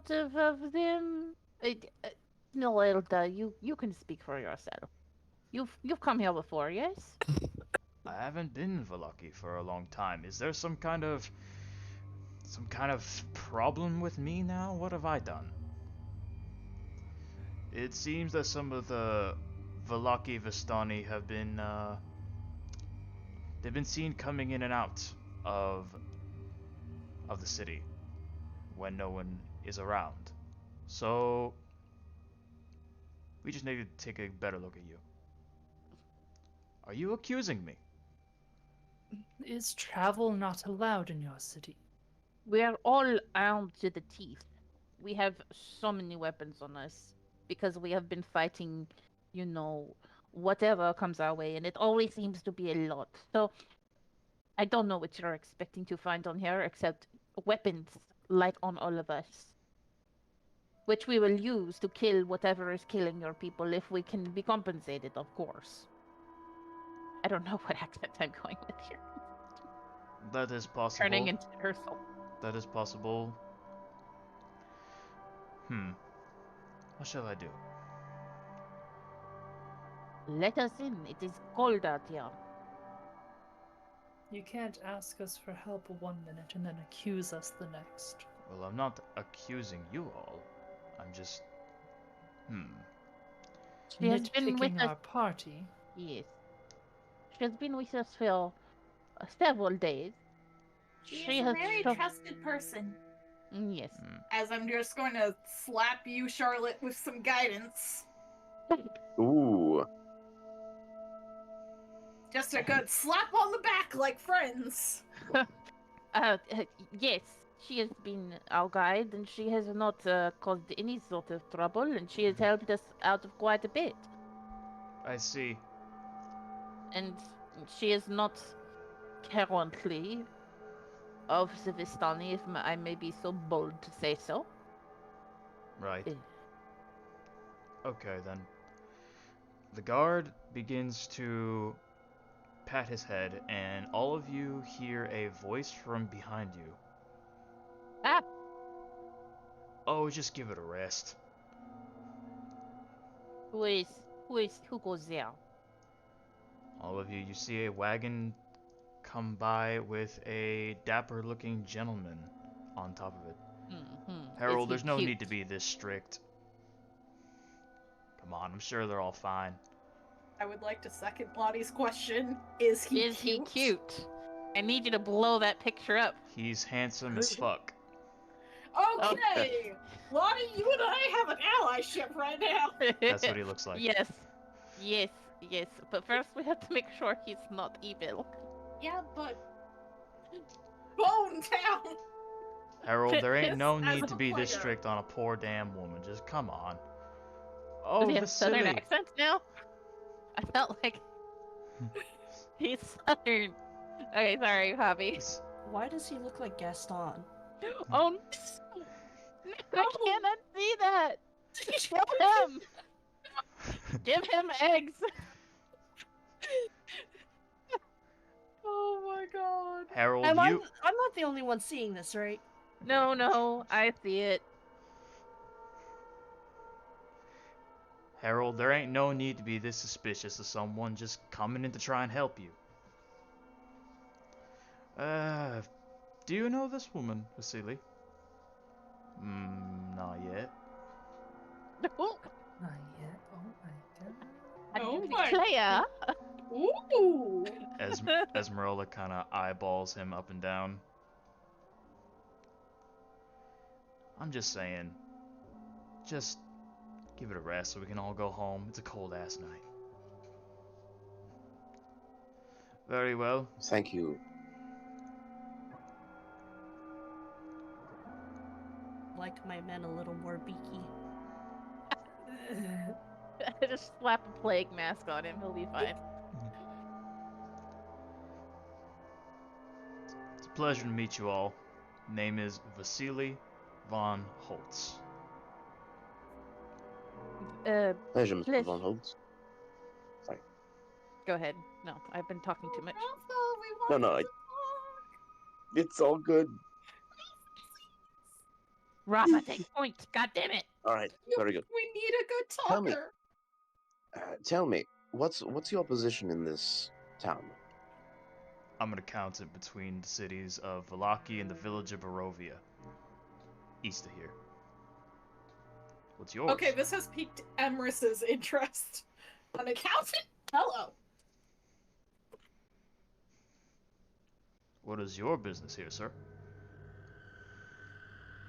supportive of them. No, Elda, you can speak for yourself. You've come here before, yes? I haven't been Valaki for a long time. Is there some kind of problem with me now? What have I done? It seems that some of the Valaki Vistani have been they've been seen coming in and out of of the city when no one is around. So we just need to take a better look at you. Are you accusing me? Is travel not allowed in your city? We are all armed to the teeth. We have so many weapons on us because we have been fighting, you know, whatever comes our way, and it always seems to be a lot. So I don't know what you're expecting to find on here except weapons like on all of us, which we will use to kill whatever is killing your people if we can be compensated, of course. I don't know what accent I'm going with here. That is Turning possible. into her soul. That is possible. Hmm. What shall I do? Let us in. It is cold out here. You can't ask us for help 1 minute and then accuse us the next. Well, I'm not accusing you all. I'm just. Hmm. She has been with Nitpicking us. our party. Yes. She has been with us for several days. She is She a has very shown. trusted person. Yes. Hmm. As I'm just going to slap you, Charlotte, with some guidance. Ooh. Just a good slap on the back like friends. Yes, she has been our guide, and she has not caused any sort of trouble, and she has helped us out of quite a bit. I see. And she is not currently of the Vistani, if I may be so bold to say so. Right. Eh, Okay then. The guard begins to pat his head, and all of you hear a voice from behind you. Ah, Oh, just give it a rest. who is who goes there? All of you, you see a wagon come by with a dapper looking gentleman on top of it. Is Harold, he there's no cute? need to be this strict. Come on, I'm sure they're all fine. I would like to second Lottie's question. Is he Is he cute? cute? I need you to blow that picture up. He's handsome as fuck. Okay! Lottie, you and I have an allyship right now. That's what he looks like. Yes, yes, yes. But first, we have to make sure he's not evil. Yeah, but Bone Town. Harold, there ain't no As need a to be this player. strict on a poor damn woman. Just come on. Does Oh, he have southern Vasily! accent now? I felt like he's southern. Okay, sorry, Hobby. Why does he look like Gaston? Oh no! I can't unsee that. Kill him. Give him eggs. Oh my god. Harold, I'm you. not the only one seeing this, right? No, I see it. Harold, there ain't no need to be this suspicious of someone just coming in to try and help you. Uh, do you know this woman, Vasily? Not yet. Not yet. Oh my god. I Oh do my- declare. Ooh. Esmeralda kind of eyeballs him up and down. I'm just saying, just give it a rest so we can all go home. It's a cold ass night. Very well. Thank you. Like my men a little more beaky. Just slap a plague mask on him. He'll be fine. It's a pleasure to meet you all. Name is Vasily von Holtz. Pleasure, Mr. Please. Von Holtz. Sorry. Go ahead. No, I've been talking too much. No, it's all good. Rafa, take point. God damn it. All right, very good. We need a good Tell me. talker. Tell me, what's your position in this town? I'm gonna count it between the cities of Valaki and the village of Barovia, east of here. What's yours? Okay, this has piqued Emrys's interest. An accountant? Hello. What is your business here, sir?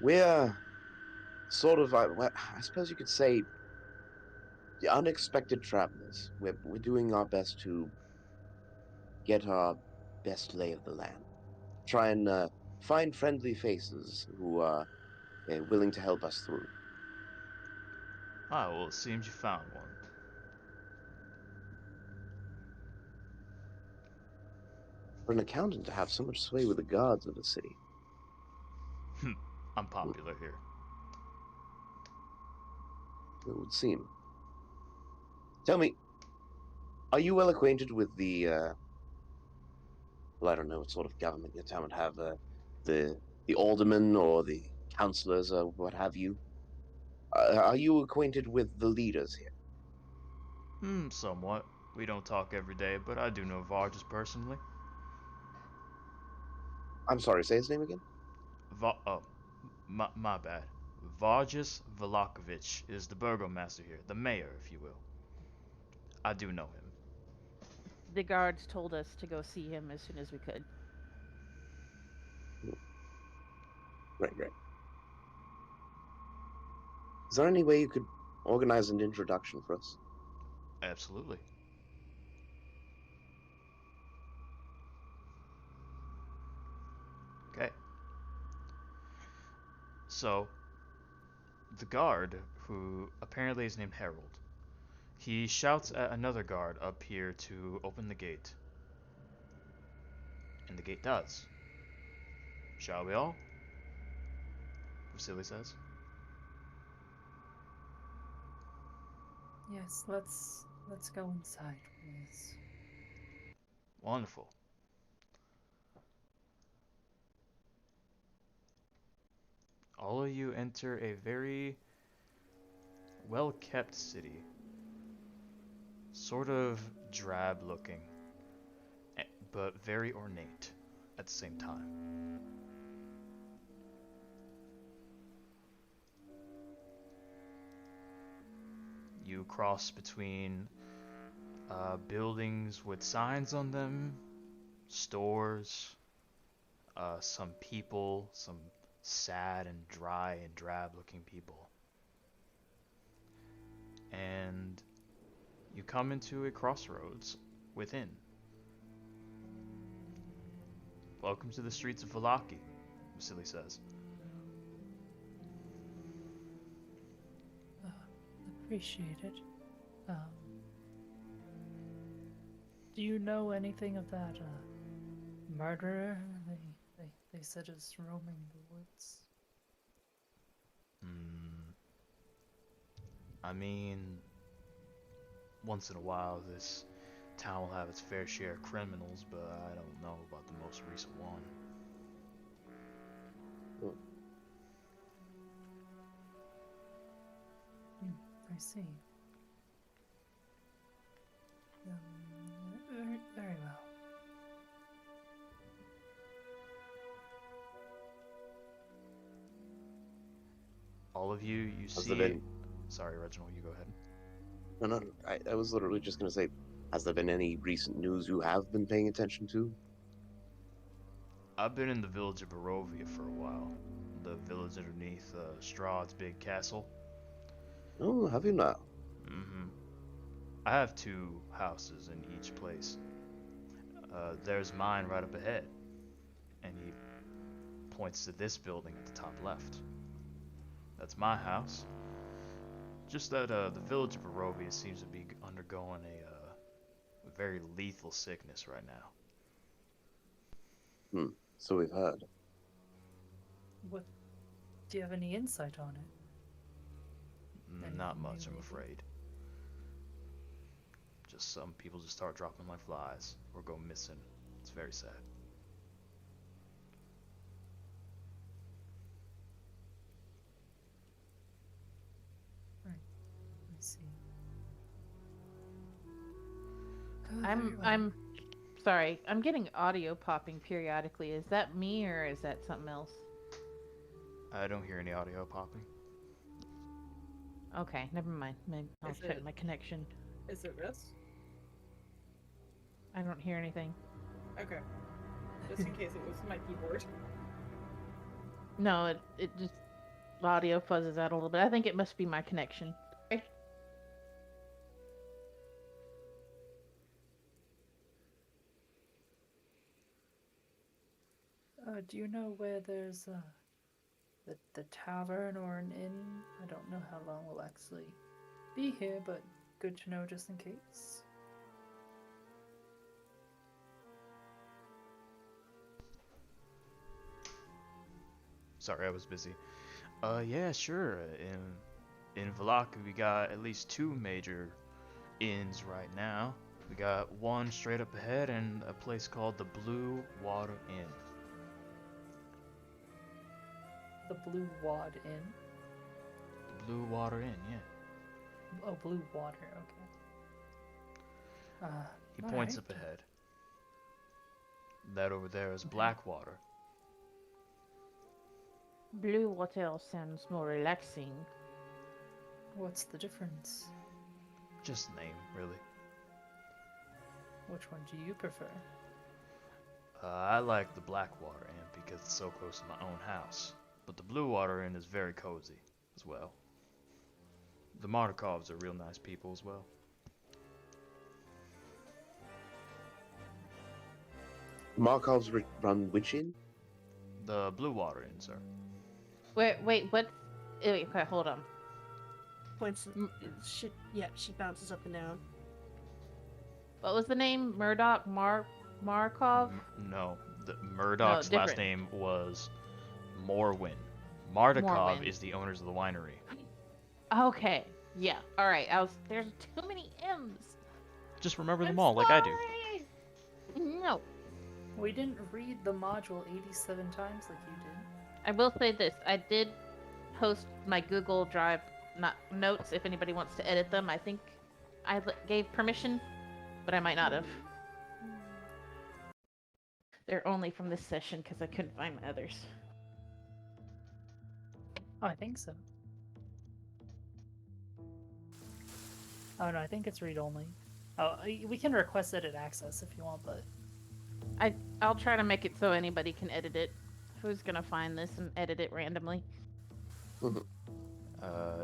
We're sort of, well, I suppose you could say, the unexpected travelers. We're doing our best to get our best lay of the land. Try and find friendly faces who are willing to help us through. Ah, well, it seems you found one. For an accountant to have so much sway with the gods of the city. I'm popular here. It would seem. Tell me, are you well acquainted with the, well, I don't know what sort of government your town would have, the aldermen or the councillors or what have you? Are you acquainted with the leaders here? Somewhat. We don't talk every day, but I do know Vargas personally. I'm sorry, say his name again? Oh, my bad. Vargas Velakovich is the burgomaster here, the mayor, if you will. I do know him. The guards told us to go see him as soon as we could. Right. Is there any way you could organize an introduction for us? Absolutely. Okay. So, the guard, who apparently is named Harold, he shouts at another guard up here to open the gate. And the gate does. Shall we all? Vasily says. Yes, let's go inside, please. Wonderful. All of you enter a very well-kept city. Sort of drab looking, but very ornate at the same time. You cross between buildings with signs on them, stores, some people, some sad and dry and drab looking people. And you come into a crossroads within. Welcome to the streets of Valaki, Vasily says. Appreciate it. Do you know anything of that murderer they said is roaming the woods? I mean, once in a while this town will have its fair share of criminals, but I don't know about the most recent one. I see. Very well. All of you see... been... Sorry, Reginald, you go ahead. No, I was literally just going to say, has there been any recent news you have been paying attention to? I've been in the village of Barovia for a while. The village underneath Strahd's big castle. Oh, have you now? I have 2 houses in each place. There's mine right up ahead. And he points to this building at the top left. That's my house. Just that the village of Barovia seems to be undergoing a very lethal sickness right now. So we've heard. What? Do you have any insight on it? Not much, I'm afraid. Just some people just start dropping like flies or go missing. It's very sad. I'm sorry. I'm getting audio popping periodically. Is that me or is that something else? I don't hear any audio popping. Okay, never mind. Maybe I'll Is check it- my connection. Is it this? I don't hear anything. Okay. Just in case it was my keyboard. No, it just the audio fuzzes out a little bit. I think it must be my connection. Do you know where there's the tavern or an inn? I don't know how long we'll actually be here, but good to know just in case. Sorry, I was busy. Yeah, sure. In Valak, we got at least 2 major inns right now. We got one straight up ahead and a place called the Blue Water Inn. The Blue Wad Inn. The Blue Water Inn, yeah. Oh, Blue Water. Okay. He points alright. up ahead. That over there is Blackwater. Blue water sounds more relaxing. What's the difference? Just name, really. Which one do you prefer? I like the Blackwater Inn because it's so close to my own house. But the Blue Water Inn is very cozy as well. The Markovs are real nice people as well. Markovs run which inn? The Blue Water Inn, sir. Wait, what? Okay, hold on. Points. She bounces up and down. What was the name? Murdoch Markov? No, the Murdoch's last different. name was Morwin. Mardukov Morwin. is the owners of the winery. Okay, yeah. All right. There's too many M's. Just remember them all, like I do. No, We didn't read the module 87 times like you did. I will say this. I did post my Google Drive notes if anybody wants to edit them. I think I gave permission, but I might not have. They're only from this session because I couldn't find my others. Oh, I think so. Oh no, I think it's read only. Oh, we can request edit access if you want, but I'll try to make it so anybody can edit it. Who's gonna find this and edit it randomly?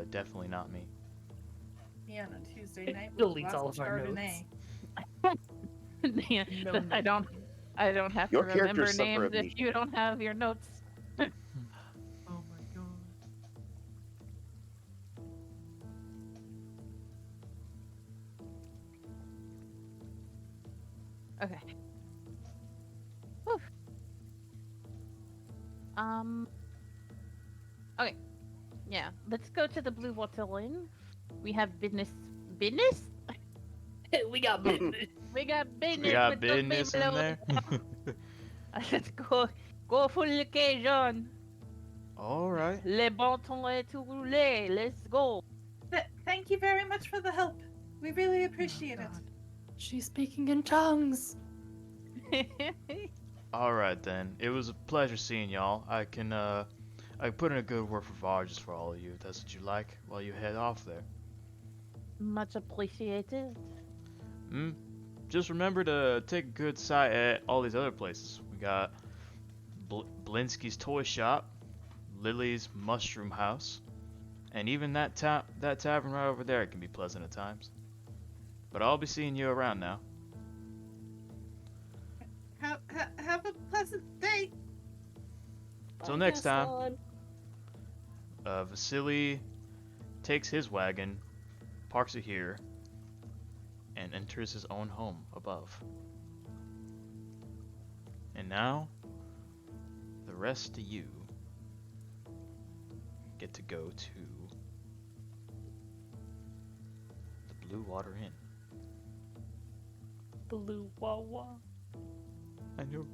Definitely not me. Yeah, on a Tuesday night. It deletes all of our notes. Yeah, No, I don't have Your to remember characters suffer names if amnesia. you don't have your notes. oh my god. Okay. Whew. Okay. Yeah, let's go to the Blue Water Inn. We have business. Business? We got business. We got business. We got with the business in people there. Let's go for l'occasion. All right. Le bon temps est roulé. Let's go. Thank you very much for the help. We really appreciate it. God. She's speaking in tongues. All right then. It was a pleasure seeing y'all. I can put in a good word for Var just for all of you, if that's what you like, while you head off there. Much appreciated. Just remember to take a good sight at all these other places. We got Blinsky's Toy Shop, Lily's Mushroom House, and even that tavern right over there can be pleasant at times. But I'll be seeing you around now. Have a pleasant day. Till Bye, next time. Gaston. Vasily takes his wagon, parks it here, and enters his own home above. And now, the rest of you get to go to the Blue Water Inn. Blue Wawa. I know,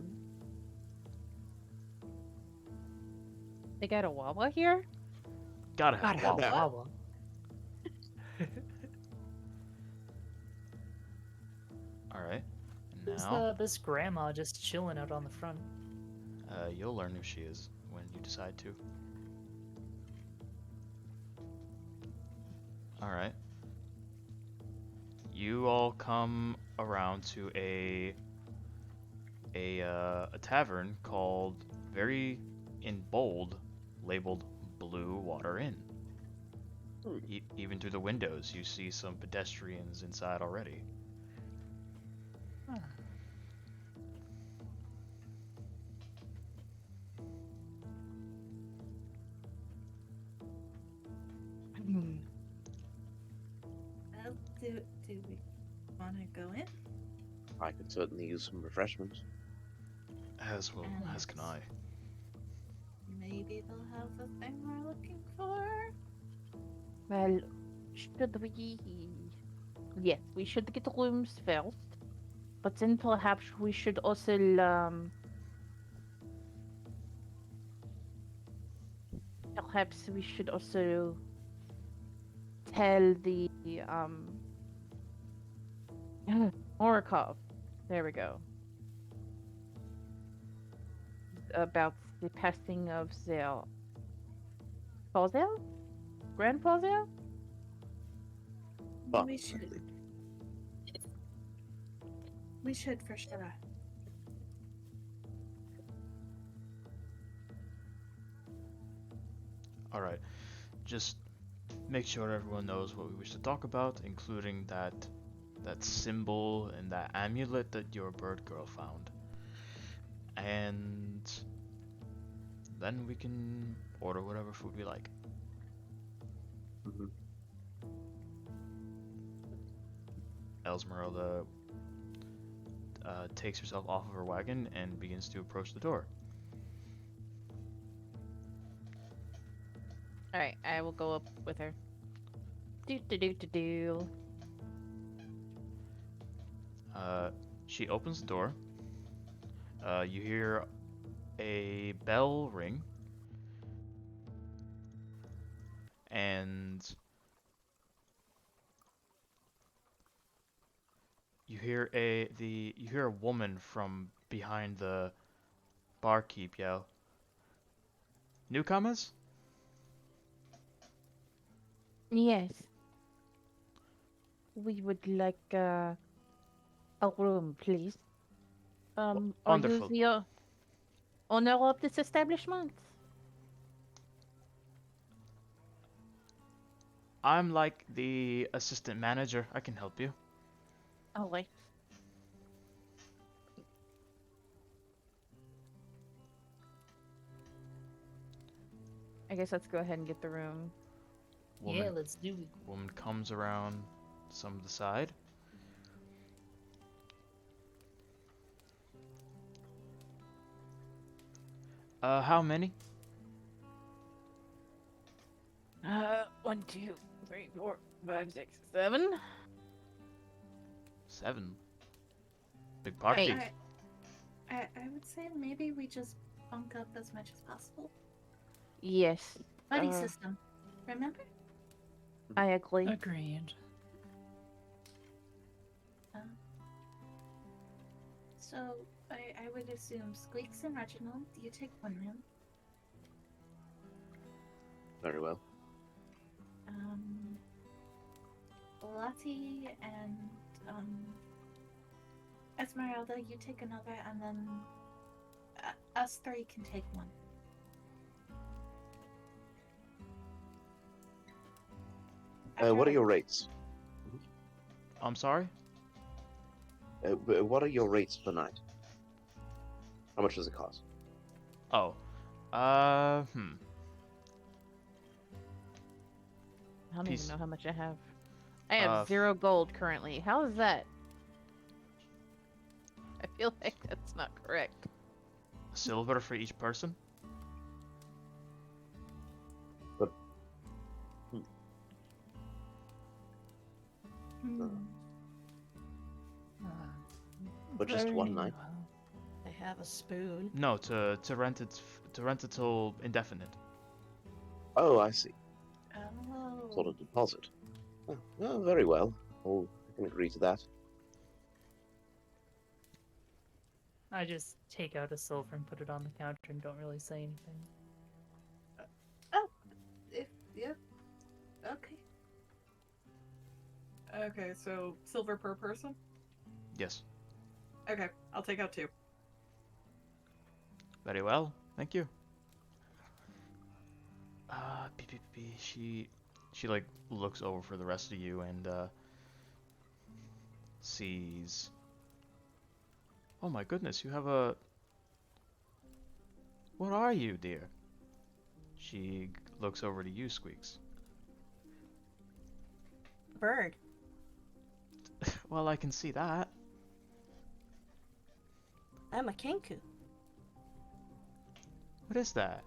They got a Wawa here? Gotta have Gotta have Wawa. Wawa. All right. And Who's now, this grandma just chilling out on the front? you'll learn who she is when you decide to. All right. You all come around to a tavern called, very in bold, labeled Blue Water Inn. Even through the windows, you see some pedestrians inside already. Huh. Well, do we want to go in? I could certainly use some refreshment. As well as can I. Maybe they'll have the thing we're looking for. Well, should we? Yes, we should get rooms first, but then perhaps we should also perhaps we should also tell the Orikov. There we go. About the passing of their father, grandfather. We should. We should for sure. All right. Just make sure everyone knows what we wish to talk about, including that symbol and that amulet that your bird girl found. And then we can order whatever food we like. Mm-hmm. Esmeralda takes herself off of her wagon and begins to approach the door. All right, I will go up with her. Do do do do do. She opens the door. You hear a bell ring, and you hear a woman from behind the barkeep yell, "Newcomers?" Yes. We would like a room, please. Are you Wonderful. the owner of this establishment? I'm like the assistant manager. I can help you. All right. I guess let's go ahead and get the room. Woman, Yeah, let's do it. woman comes around some of the side. How many? 1, 2, 3, 4, 5, 6, 7. 7. Big party. Hey. I would say maybe we just bunk up as much as possible. Yes, Buddy system, remember? I agree. Agreed. So I would assume Squeaks and Reginald, you take one room. Very well. Lottie and Esmeralda, you take another, and then us three can take one. What are your rates? I'm sorry? What are your rates per night? How much does it cost? Oh. I don't Peace. even know how much I have. I have Uh, 0 gold currently. How is that? I feel like that's not correct. Silver for each person? But just one night? They have a spoon. No, to rent it till indefinite. Oh, I see. Oh. Sort of deposit. Oh, very well. I can agree to that. I just take out a silver and put it on the counter and don't really say anything. Oh, yep. Okay. Okay, so silver per person? Yes. Okay, I'll take out 2. Very well. Thank you. She like looks over for the rest of you and sees. Oh my goodness, you have a. What are you, dear? She looks over to you, Squeaks. Bird. Well, I can see that. I'm a kenku. What is that?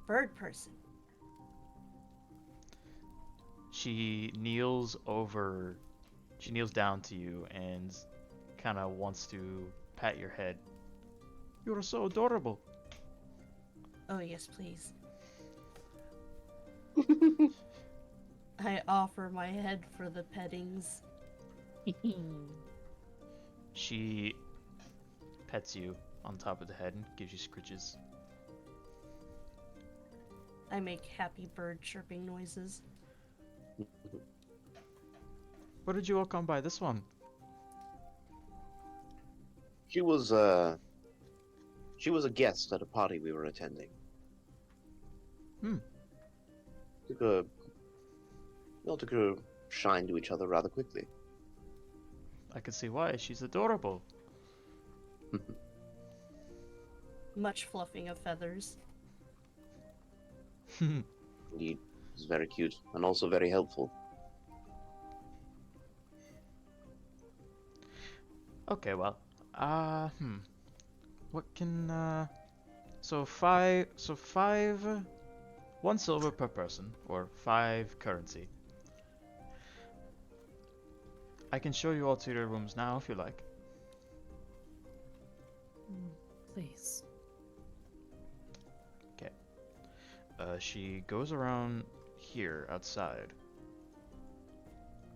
Bird person. She kneels over. She kneels down to you and kind of wants to pat your head. You're so adorable. Oh, yes, please. I offer my head for the pettings. She pets you on top of the head and gives you scritches. I make happy bird chirping noises. Where did you all come by this one? She was a guest at a party we were attending. Took a shine to each other rather quickly. I can see why. She's adorable. Much fluffing of feathers. Indeed, it's very cute and also very helpful. Okay, well, what can, so five, 1 silver per person, or 5 currency. I can show you all to your rooms now if you like. Please. Okay. She goes around here outside,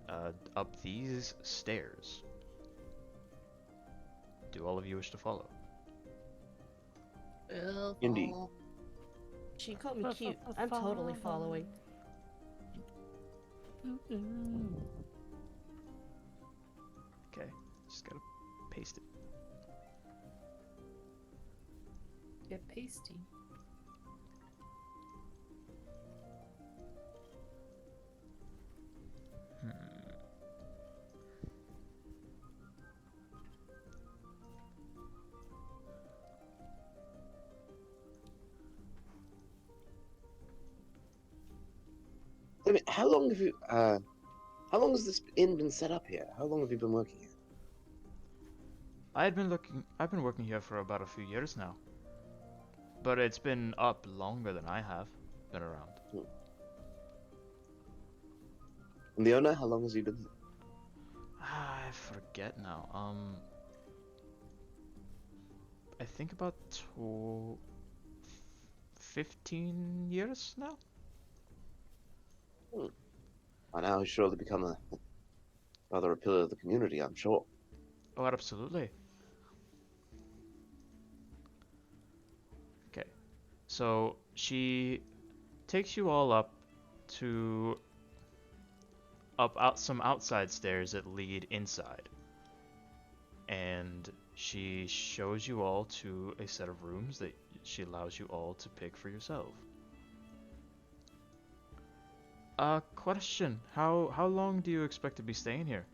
up these stairs. Do all of you wish to follow? Indeed. She called me cute. I'm totally following. Okay, just gotta paste it. Get pasty. I mean, how long has this inn been set up here? How long have you been working here? I've been working here for about a few years now. But it's been up longer than I have been around. And the owner, how long has he been here? I forget now. I think about 15 years now? By now he's surely become rather a pillar of the community, I'm sure. Oh, absolutely. Okay. So she takes you all up to some outside stairs that lead inside. And she shows you all to a set of rooms that she allows you all to pick for yourself. Question. How long do you expect to be staying here?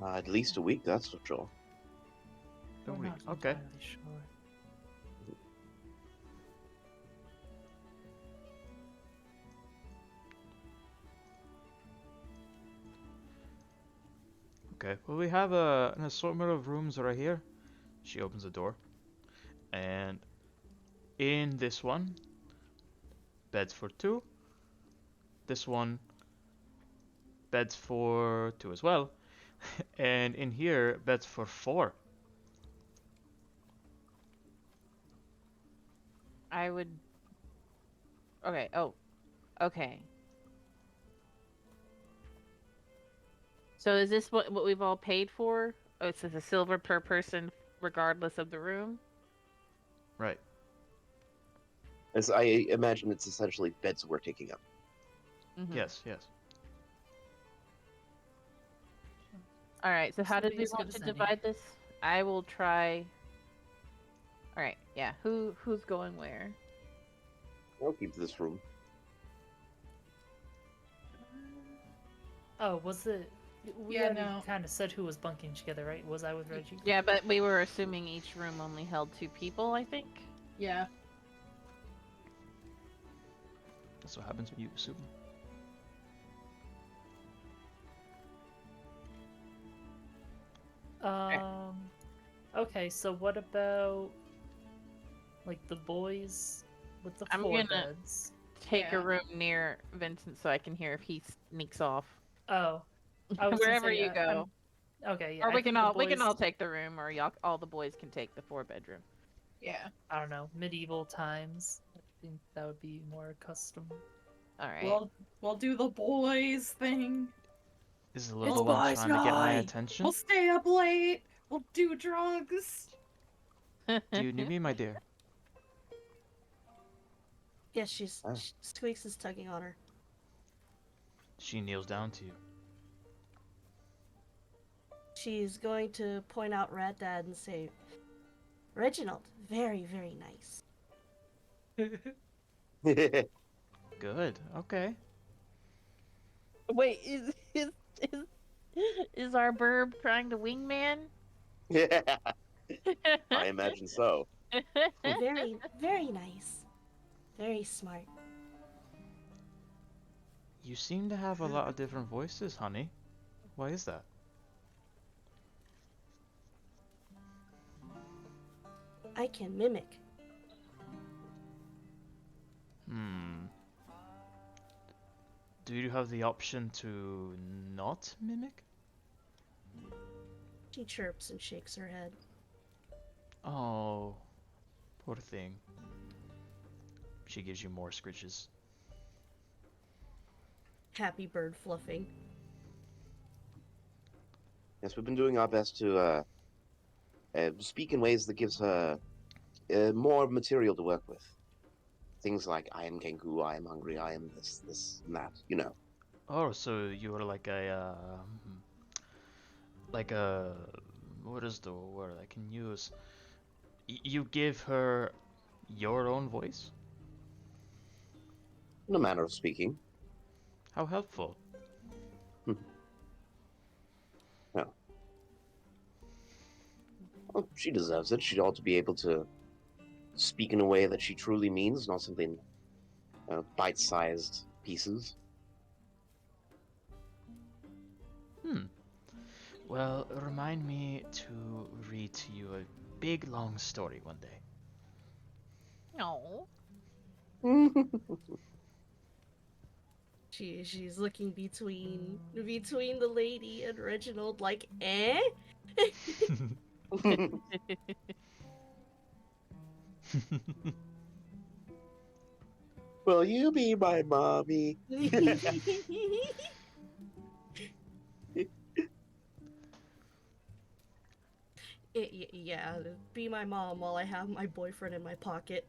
At least a week, that's for sure. A We're week. not Okay. entirely sure. Okay. Well, we have an assortment of rooms right here. She opens the door. And in this one, beds for 2. This one, beds for 2 as well. And in here, beds for 4. I would. Okay. Oh. Okay. So is this what we've all paid for? Oh, it's a silver per person, regardless of the room. Right. As I imagine, it's essentially beds we're taking up. Mm-hmm. Yes, yes. All right. So how So did be we as want good to as any. divide this? I will try. All right. Yeah. Who's going where? I'll keep this room. Oh, was it? We Yeah, already no. kind of said who was bunking together, right? Was I with Reggie? Yeah, but we were assuming each room only held 2 people. I think. Yeah. That's what happens when you assume. Okay, so what about like the boys with the I'm 4 gonna- beds? Take Yeah. a room near Vincent so I can hear if he sneaks off. Oh, I was gonna Wherever say, you go. okay, yeah. Or I we think can the all we can boys- all take the room, or y'all all the boys can take the 4-bedroom. Yeah. I don't know, medieval times. I think that would be more custom. All right. We'll do the boys thing. Is the It's little one boys' trying to get my night. attention? We'll stay up late. We'll do drugs. Do you need me, my dear? Yes, she's Oh. Squeaks is tugging on her. She kneels down to you. She's going to point out Rat Dad and say, Reginald, very, very nice. Good. Okay. Wait, is our burb trying to wingman? I imagine so. Very, very nice. Very smart. You seem to have a lot of different voices, honey. Why is that? I can mimic. Hmm. Do you have the option to not mimic? She chirps and shakes her head. Oh, poor thing. She gives you more scritches. Happy bird fluffing. Yes, we've been doing our best to speak in ways that gives her more material to work with. Things like, I am Kenku, I am hungry, I am this, and that, you know. Oh, so you are like a, what is the word I can use? You give her your own voice? In a manner of speaking. How helpful. No. Well, she deserves it. She ought to be able to speak in a way that she truly means, not something bite-sized pieces. Well, remind me to read to you a big long story one day. No. She's looking between the lady and Reginald like, eh? Will you be my mommy? Yeah, be my mom while I have my boyfriend in my pocket.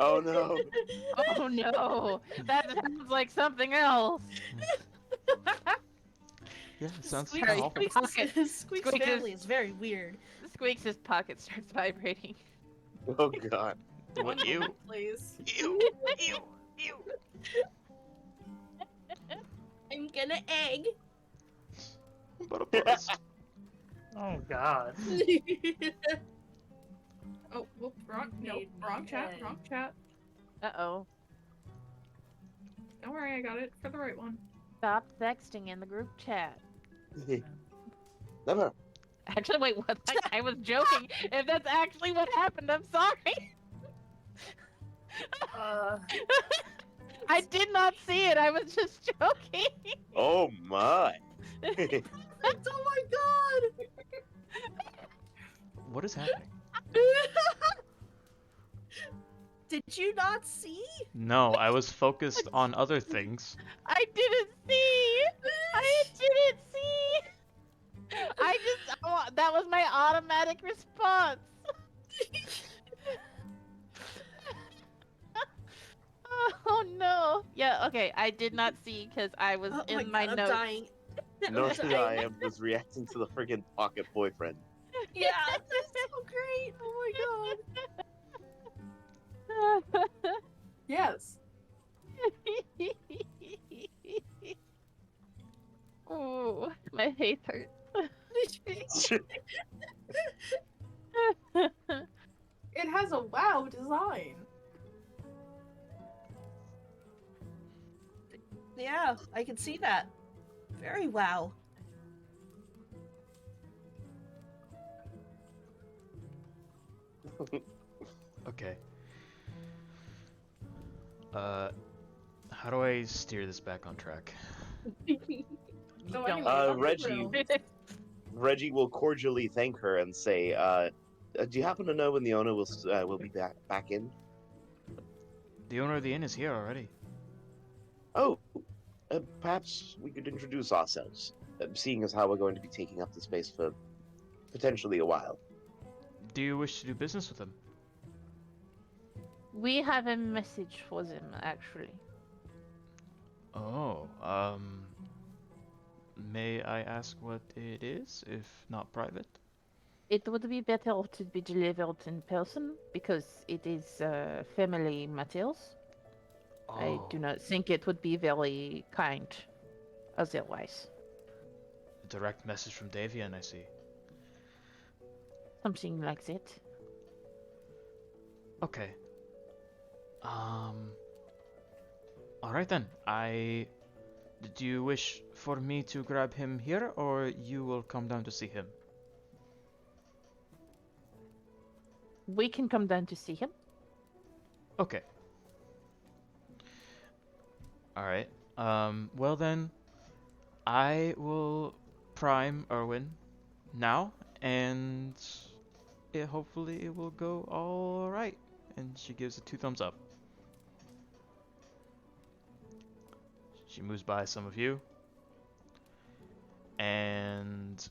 Oh no. Oh no, that sounds like something else. Yeah, it sounds Squeaks, Sorry, awful. Squeaks' Squeaks family is- is very weird. Squeaks' pocket starts vibrating. Oh god. What One you? moment, please. Ew, ew, ew. I'm gonna egg. But a buzz. Oh god. Oh, whoop, wrong. Nope, Made me wrong chat. egg. Wrong chat. Uh-oh. Don't worry, I got it for the right one. Stop texting in the group chat. Never. Actually, wait, what? I was joking. If that's actually what happened, I'm sorry. I did not see it. I was just joking. Oh my. Oh my god! What is happening? Did you not see? No, I was focused on other things. I didn't see. I didn't That was my automatic response. Oh no. Yeah, okay. I did not see because I was Oh my in my god, I'm notes. dying. No, I'm see, I dying. am was reacting to the friggin' pocket boyfriend. Yeah, that's so great. Oh Yes. Oh, my face hurts. It has a wow design. yeah, I can see that. Very wow. Okay. How do I steer this back on track? You So don't anyway, know. Reggie, Reggie will cordially thank her and say, "Do you happen to know when the owner will be back in?" The owner of the inn is here already. Oh, perhaps we could introduce ourselves, seeing as how we're going to be taking up the space for potentially a while. Do you wish to do business with him? We have a message for them, actually. Oh, may I ask what it is, if not private? It would be better to be delivered in person because it is family matters. I do not think it would be very kind otherwise. A direct message from Davian, I see. Something like that. Okay. Alright then. Do you wish for me to grab him here, or you will come down to see him? We can come down to see him. Okay. Alright. Well then, I will prime Erwin now, and hopefully it will go alright. And she gives it 2 thumbs up. She moves by some of you, and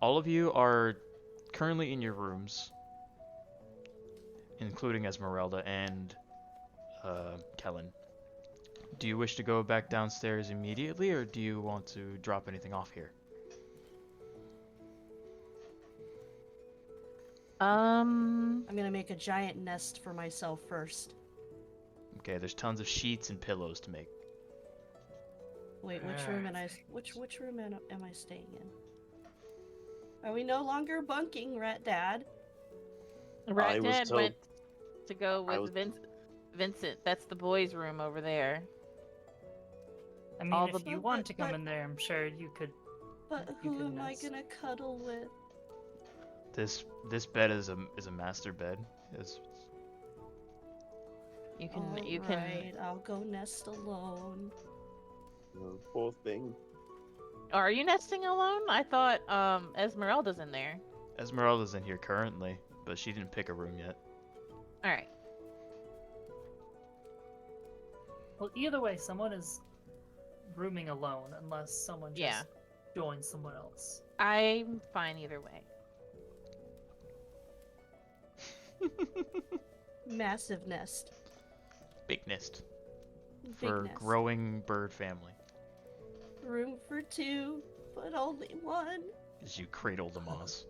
all of you are currently in your rooms, including Esmeralda and Kellen. Do you wish to go back downstairs immediately, or do you want to drop anything off here? I'm gonna make a giant nest for myself first. Okay, there's tons of sheets and pillows to make. Wait, which room am I? Which room am I staying in? Are we no longer bunking, Rat Dad? Rat was Dad told- went to go I with was- Vincent. That's the boys' room over there. I mean, All if the- you want to come but- in there, I'm sure you could. But You who could am I nest. gonna cuddle with? This bed is a master bed. You can Alright, I'll go nest alone. Oh, poor thing. Are you nesting alone? I thought Esmeralda's in there. Esmeralda's in here currently, but she didn't pick a room yet. All right. Well, either way, someone is rooming alone unless someone just Yeah. joins someone else. I'm fine either way. Massive nest. Big nest Big for nest. growing bird family. Room for 2, but only 1. As you cradle the moss.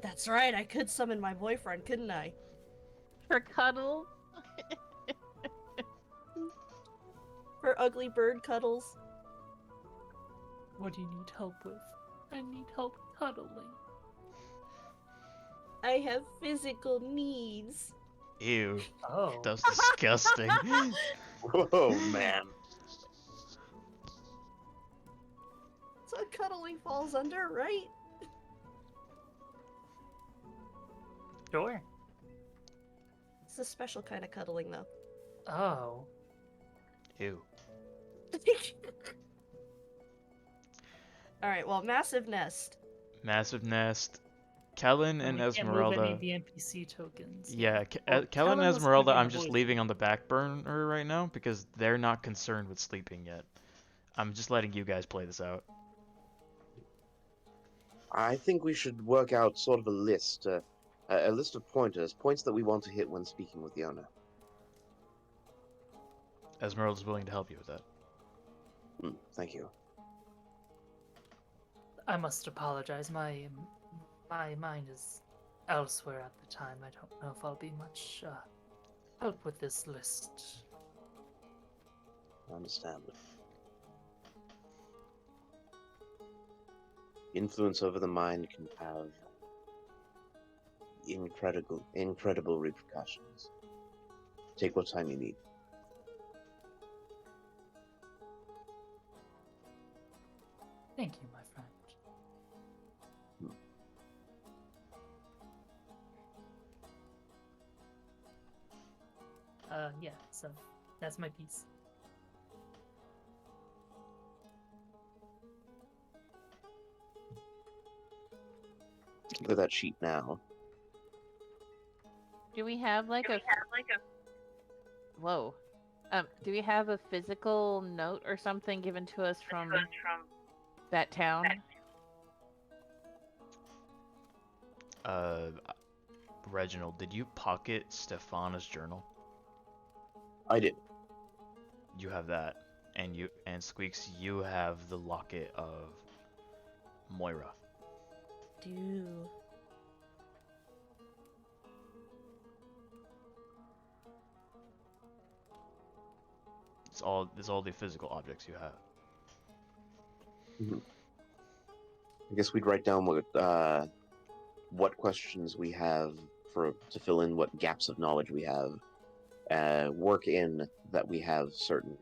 That's right, I could summon my boyfriend, couldn't I? For cuddle. For ugly bird cuddles. What do you need help with? I need help cuddling. I have physical needs. Ew, Oh. that was disgusting. Whoa, man. That's what cuddling falls under, right? Sure. It's a special kind of cuddling, though. Oh. Ew. Alright, well, massive nest. Massive nest. Kellen and we can't move Esmeralda. any of the NPC tokens. Yeah, Well, Kellen and was Esmeralda, gonna be I'm the just boys' leaving room. on the back burner right now because they're not concerned with sleeping yet. I'm just letting you guys play this out. I think we should work out sort of a list of points that we want to hit when speaking with the owner. Esmeralda's willing to help you with that. Thank you. I must apologize. My mind is elsewhere at the time. I don't know if I'll be much help with this list. I understand. Influence over the mind can have incredible repercussions. Take what time you need. Thank you, my friend. Yeah, so that's my piece. Look at that sheet now. Do we have like a whoa? Do we have a physical note or something given to us from that town? Reginald, did you pocket Stefana's journal? I did. You have that, and Squeaks, you have the locket of Moira. Do. It's all the physical objects you have. I guess we'd write down what questions we have to fill in what gaps of knowledge we have. Work in that we have certain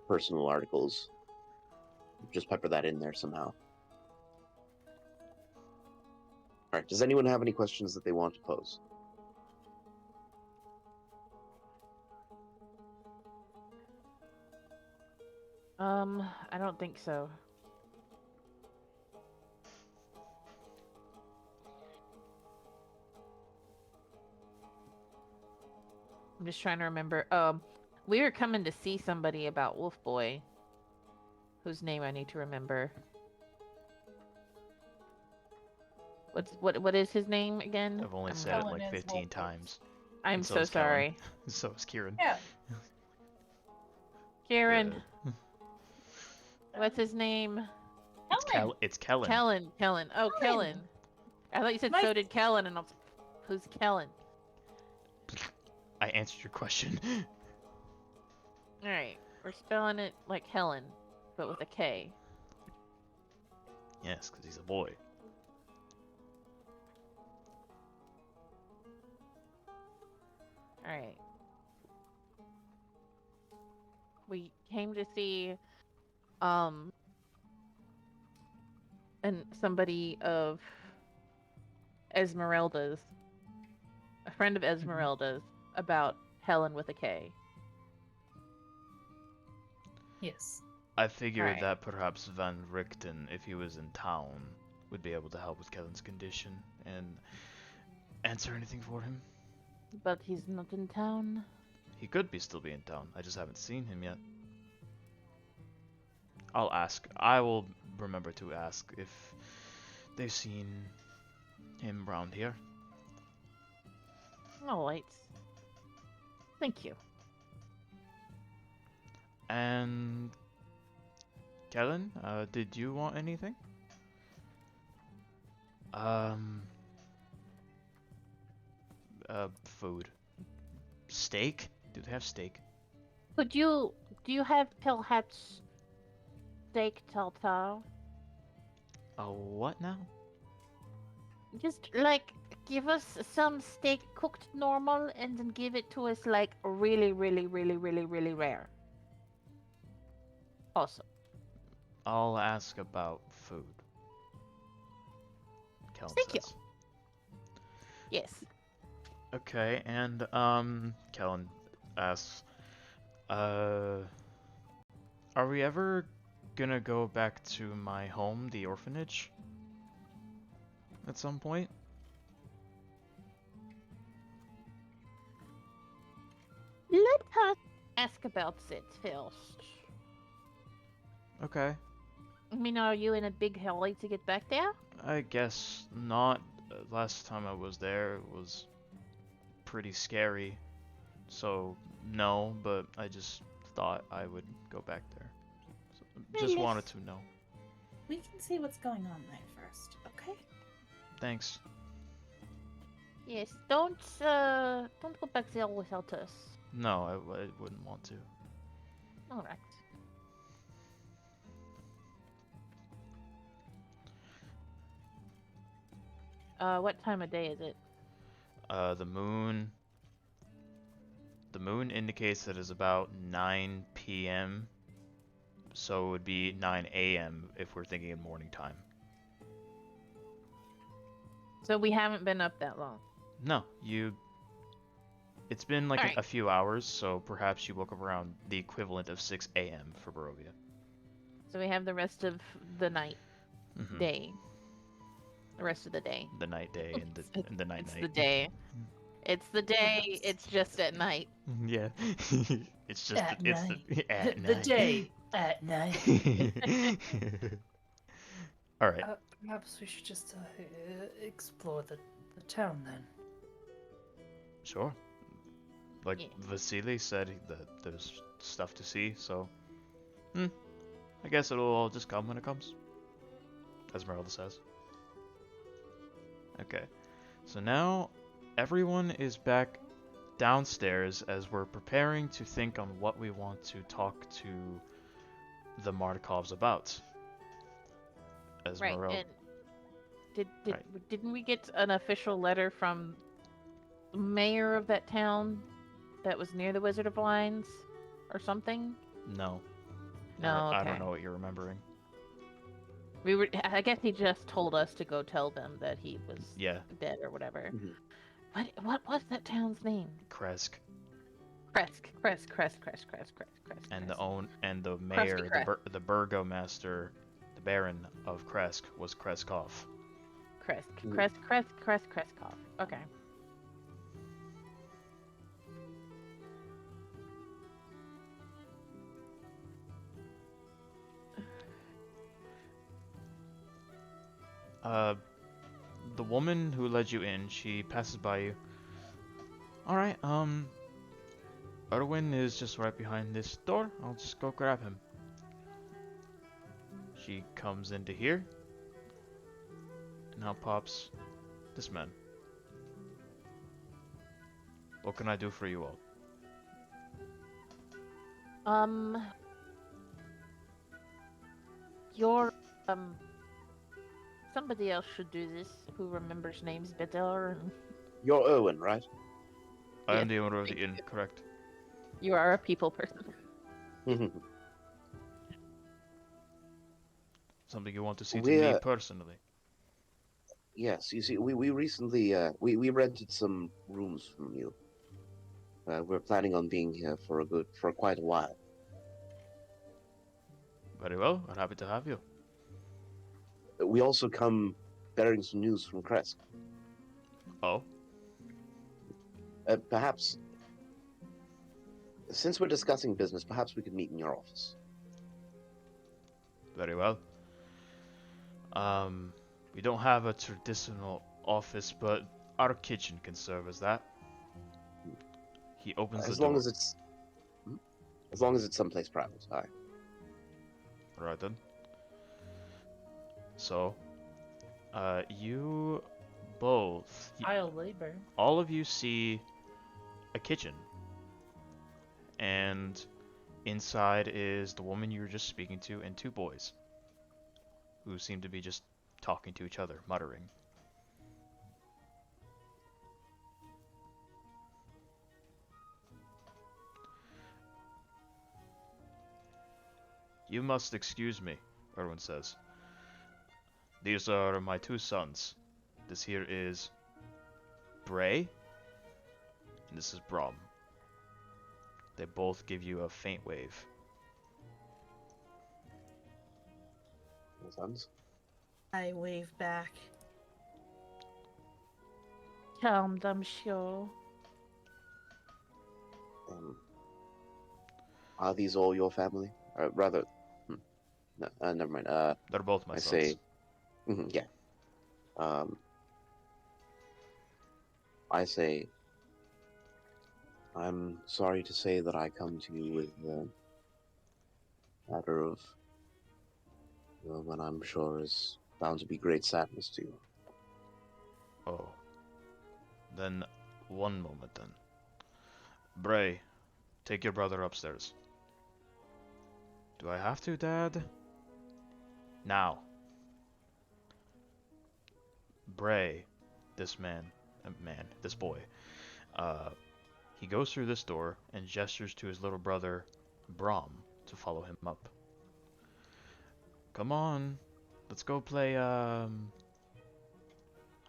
personal articles. Just pepper that in there somehow. Alright, does anyone have any questions that they want to pose? I don't think so. I'm just trying to remember. We were coming to see somebody about Wolf Boy, whose name I need to remember. What is his name again? I've only I'm said it Kellen like is 15 Wolf Boy. times. I'm And so is Kellen. sorry. So is Kieran. Yeah. Kieran, Good. what's his name? It's Kellen. Kellen. Oh, Kellen. I thought you said Nice. so did Kellen, and I was like, who's Kellen? I answered your question. Alright, we're spelling it like Helen, but with a K. Yes, because he's a boy. Alright. We came to see and somebody of Esmeralda's, a friend of Esmeralda's, about Helen with a K. Yes. I figured Alright. that perhaps Van Richten, if he was in town, would be able to help with Kellen's condition and answer anything for him. But he's not in town. He could still be in town. I just haven't seen him yet. I'll ask. I will remember to ask if they've seen him around here. Alright. Thank you. And Kellen, did you want anything? Food. Steak? Do they have steak? Do you have perhaps steak tartare? Oh, what now? Just like give us some steak cooked normal and then give it to us like really rare. Awesome. I'll ask about food. Kellen Thank you. says. Yes. Okay, and Kellen asks, are we ever gonna go back to my home, the orphanage? At some point? Let us ask about it first. Okay. I mean, are you in a big hurry to get back there? I guess not. Last time I was there, it was pretty scary. So, no, but I just thought I would go back there. So, just Really? wanted to know. We can see what's going on there first, okay? Thanks. Yes. Don't go back there without us. No, I wouldn't want to. All right. What time of day is it? The moon. The moon indicates that it's about 9 p.m. So it would be 9 a.m. if we're thinking in morning time. So we haven't been up that long. No, you. It's been like Alright. a few hours, so perhaps you woke up around the equivalent of 6 a.m. for Barovia. So we have the rest of the night, Mhm. day. The rest of the day. The night day and the night It's night. the day. It's the day. It's just at night. Yeah. It's just At it's night. at The night. day at night. All right. Perhaps we should just explore the town then. Sure. Like Yeah. Vasily said that there's stuff to see, so I guess it'll all just come when it comes. Esmeralda says. Okay. So now everyone is back downstairs as we're preparing to think on what we want to talk to the Markovs about. Right. Esmeralda. And Right. didn't we get an official letter from the mayor of that town that was near the Wizard of Lines or something? No. No. I Okay. don't know what you're remembering. I guess he just told us to go tell them that he was Yeah. dead or whatever. Mhm. What was that town's name? Kresk. Kresk. And the Krusty mayor, Kresk. the burgomaster, the Baron of Kresk was Kreskov. Kreskov. Okay. The woman who led you in, she passes by you. Alright, Erwin is just right behind this door. I'll just go grab him. She comes into here. And out pops this man. What can I do for you all? Your somebody else should do this who remembers names better. You're Owen, right? I am Yes, the owner of the thank inn, you. correct? You are a people person. Something you want to see to We me personally. yes, you see, we recently we rented some rooms from you. We're planning on being here for quite a while. Very well, I'm happy to have you. We also come bearing some news from Kresk. Oh? Perhaps, since we're discussing business, perhaps we could meet in your office. Very well. We don't have a traditional office, but our kitchen can serve as that. He opens the As long door. as it's, as long as it's someplace private. Aye. Right then. So, you both, Child labor. all of you see a kitchen. And inside is the woman you were just speaking to and two boys. Who seem to be just talking to each other, muttering. You must excuse me, Erwin says. These are my two sons. This here is Bray, and this is Brom. They both give you a faint wave. Sons. I wave back. Charmed, I'm sure. Are these all your family? Rather, never mind. They're both my I sons. say, yeah. I say, I'm sorry to say that I come to you with a matter of what I'm sure is bound to be great sadness to you. Oh. Then, one moment then. Bray, take your brother upstairs. Do I have to, Dad? Now. Bray, this boy, he goes through this door and gestures to his little brother, Brahm, to follow him up. Come on, let's go play, I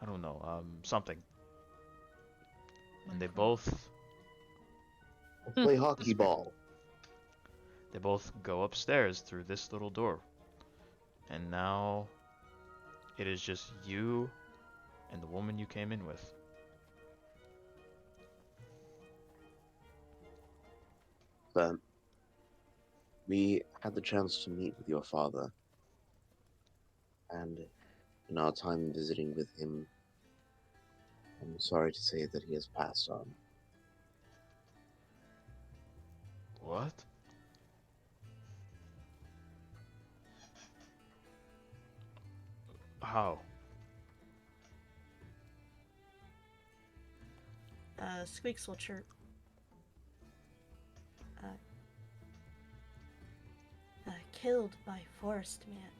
don't know, something. And they both Play hockey ball. They both go upstairs through this little door. And now it is just you and the woman you came in with. But we had the chance to meet with your father, and in our time visiting with him, I'm sorry to say that he has passed on. What? How? Squeaks will chirp. Killed by forest man.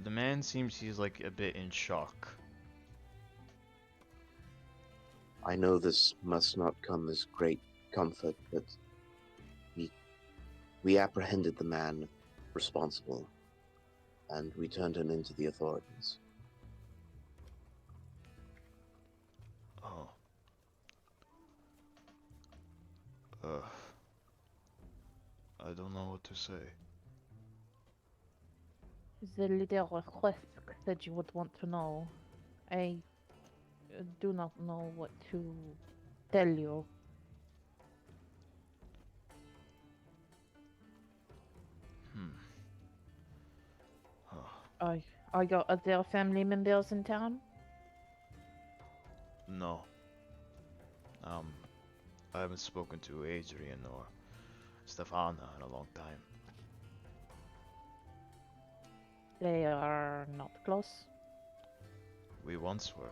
The man seems he's like a bit in shock. I know this must not come as great comfort, but we apprehended the man responsible, and we turned him into the authorities. Oh. I don't know what to say. The little request that you would want to know. I do not know what to tell you. Oh. Are your other family members in town? No. I haven't spoken to Adrian or Stefana in a long time. They are not close. We once were,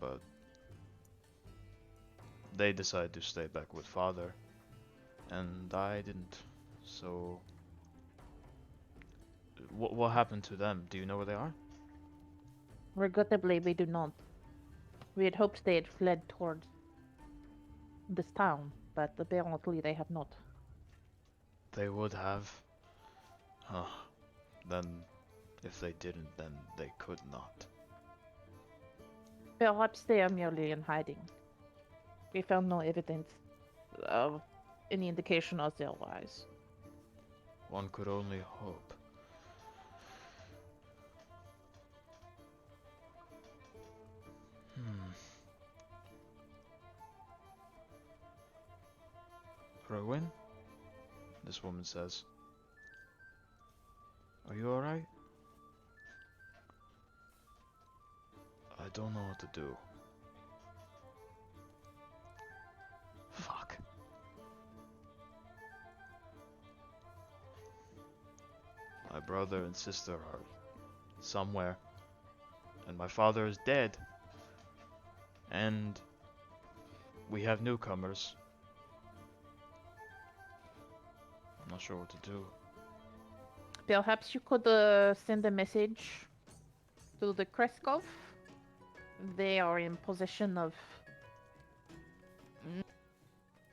but they decided to stay back with father, and I didn't. So, what happened to them? Do you know where they are? Regrettably, we do not. We had hoped they had fled towards this town, but apparently they have not. They would have. Huh. Then, if they didn't, then they could not. Perhaps they are merely in hiding. We found no evidence of any indication otherwise. One could only hope. Rowan? This woman says. Are you alright? I don't know what to do. Fuck. My brother and sister are somewhere, and my father is dead. And we have newcomers. I'm not sure what to do. Perhaps you could send a message to the Kreskov. They are in possession of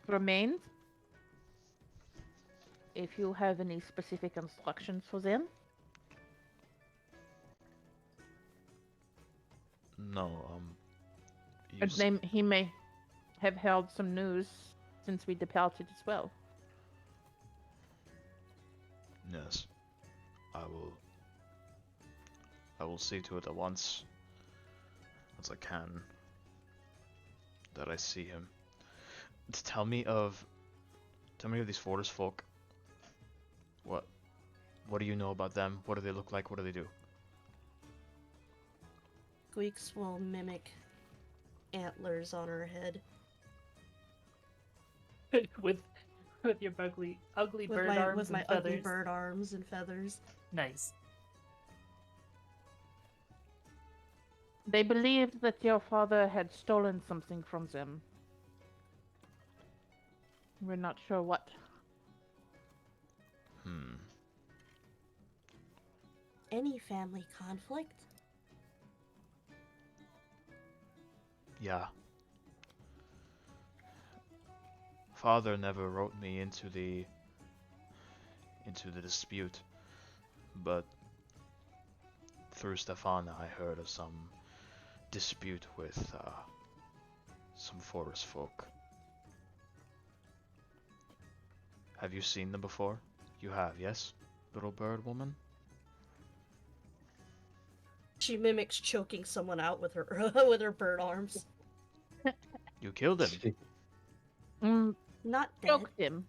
remains. If you have any specific instructions for them. No, He may have held some news since we departed as well. Yes. I will see to it at once I can that I see him. Tell me of Tell me of these forest folk. What do you know about them? What do they look like? What do they do? Squeaks will mimic antlers on her head with your ugly with bird my arms with my and ugly feathers. bird arms and feathers. Nice. They believed that your father had stolen something from them. We're not sure what. Any family conflict? Yeah. Father never wrote me into the dispute, but through Stefana I heard of some dispute with some forest folk. Have you seen them before? You have, yes, little bird woman? She mimics choking someone out with her with her bird arms. You killed him. Not dead. Choked him.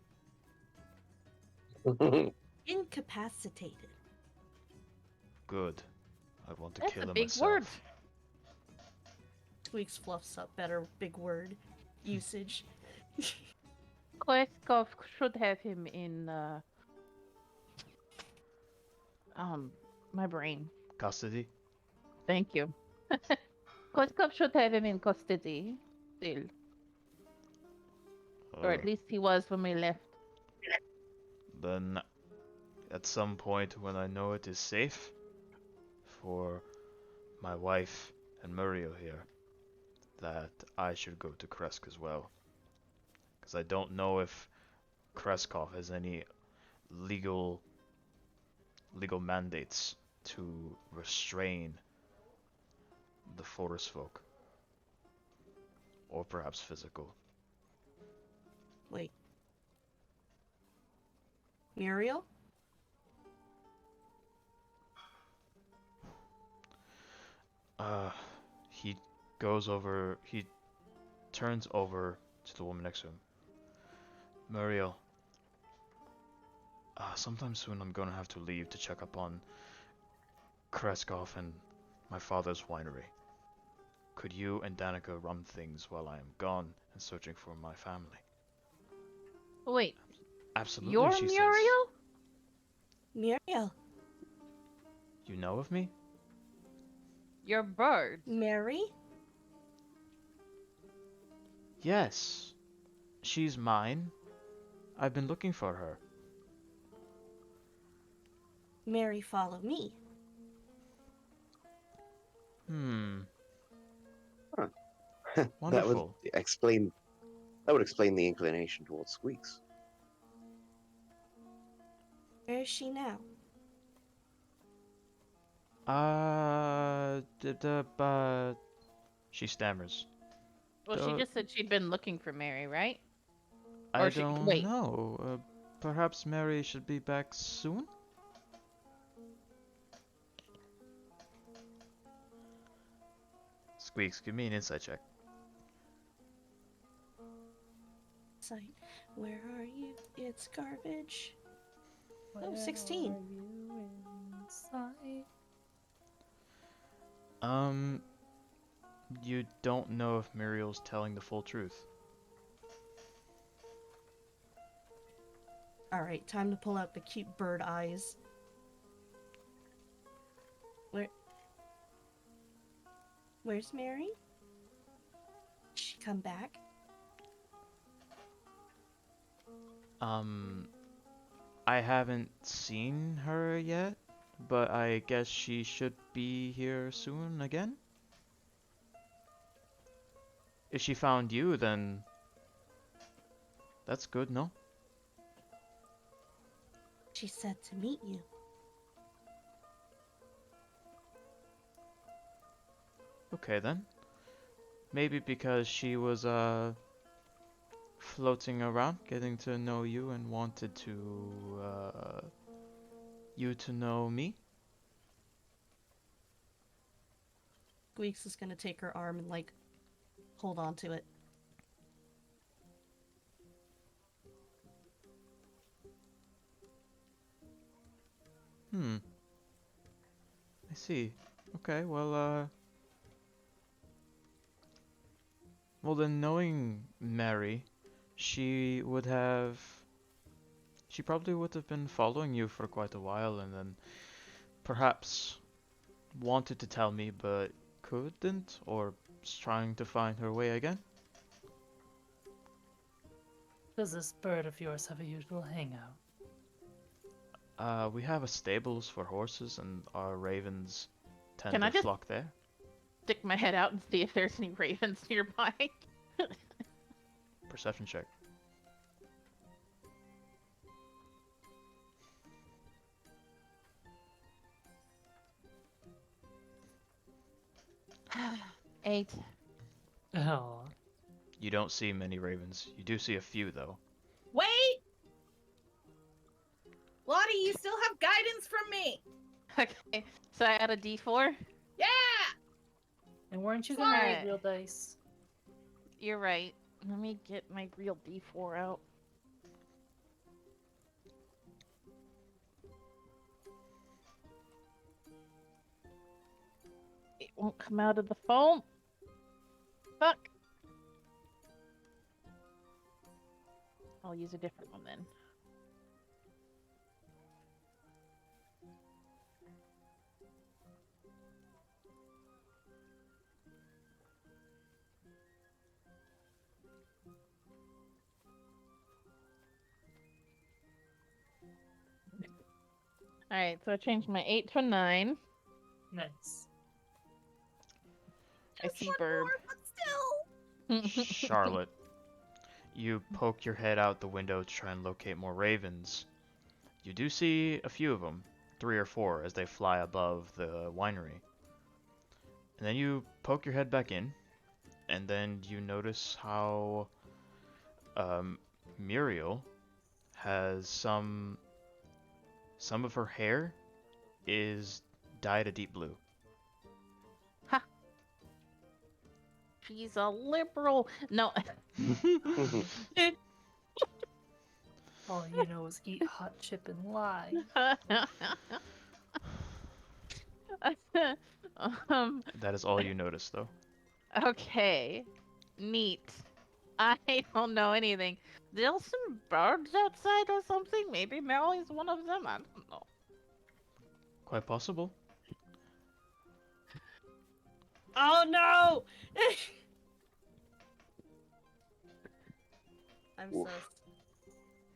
Incapacitated. Good. I want to That's kill a him big myself. word. Squeaks fluffs up better big word usage. Koeskov should have him in my brain. Custody? Thank you. Koeskov should have him in custody still. Or at least he was when we left. Then, at some point when I know it is safe for my wife and Muriel here, that I should go to Kresk as well. Because I don't know if Kreskov has any legal mandates to restrain the forest folk. Or perhaps physical. Wait. Muriel? He turns over to the woman next to him. Muriel, sometime soon I'm gonna have to leave to check up on Kreskov and my father's winery. Could you and Danica run things while I am gone and searching for my family? Wait, Absolutely, you're she says. Muriel? Muriel. You know of me? You're bird. Mary? Yes. She's mine. I've been looking for her. Mary, follow me. That Wonderful. would explain the inclination towards Squeaks. Where is she now? She stammers. Well, she just said she'd been looking for Mary, right? I Or she- don't wait. know. Perhaps Mary should be back soon? Squeaks, give me an insight check. Sight. Where are you? It's garbage. Oh, Where 16. are you inside? You don't know if Muriel's telling the full truth. Alright, time to pull out the cute bird eyes. Where's Mary? Did she come back? I haven't seen her yet, but I guess she should be here soon again? If she found you, then that's good, no? She said to meet you. Okay then. Maybe because she was floating around, getting to know you and wanted to you to know me. Squeaks is gonna take her arm and like hold on to it. I see. Okay, well then knowing Mary, she would have, she probably would have been following you for quite a while and then perhaps wanted to tell me but couldn't, or was trying to find her way again. Does this bird of yours have a usual hangout? We have a stables for horses and our ravens tend Can to I just flock there. stick my head out and see if there's any ravens nearby? Perception check. Eight. Oh, You don't see many ravens. You do see a few though. Wait! Lottie, you still have guidance from me! Okay, so I add a D4. Yeah! and weren't you gonna Sorry. get real dice? You're right. Let me get my real D4 out. It won't come out of the phone. Fuck. I'll use a different one then. Alright, so I changed my 8 to a 9. Nice. I Just see one bird. more, but still! Charlotte, you poke your head out the window to try and locate more ravens. You do see a few of them, 3 or 4, as they fly above the winery. And then you poke your head back in, and then you notice how Muriel has some of her hair is dyed a deep blue. She's a liberal. No. All you know is eat hot chip and lie. That is all you notice, though. Okay. Neat. I don't know anything. There's some birds outside or something. Maybe Mary's one of them. I don't know. Quite possible. Oh no! I'm Oof. sus.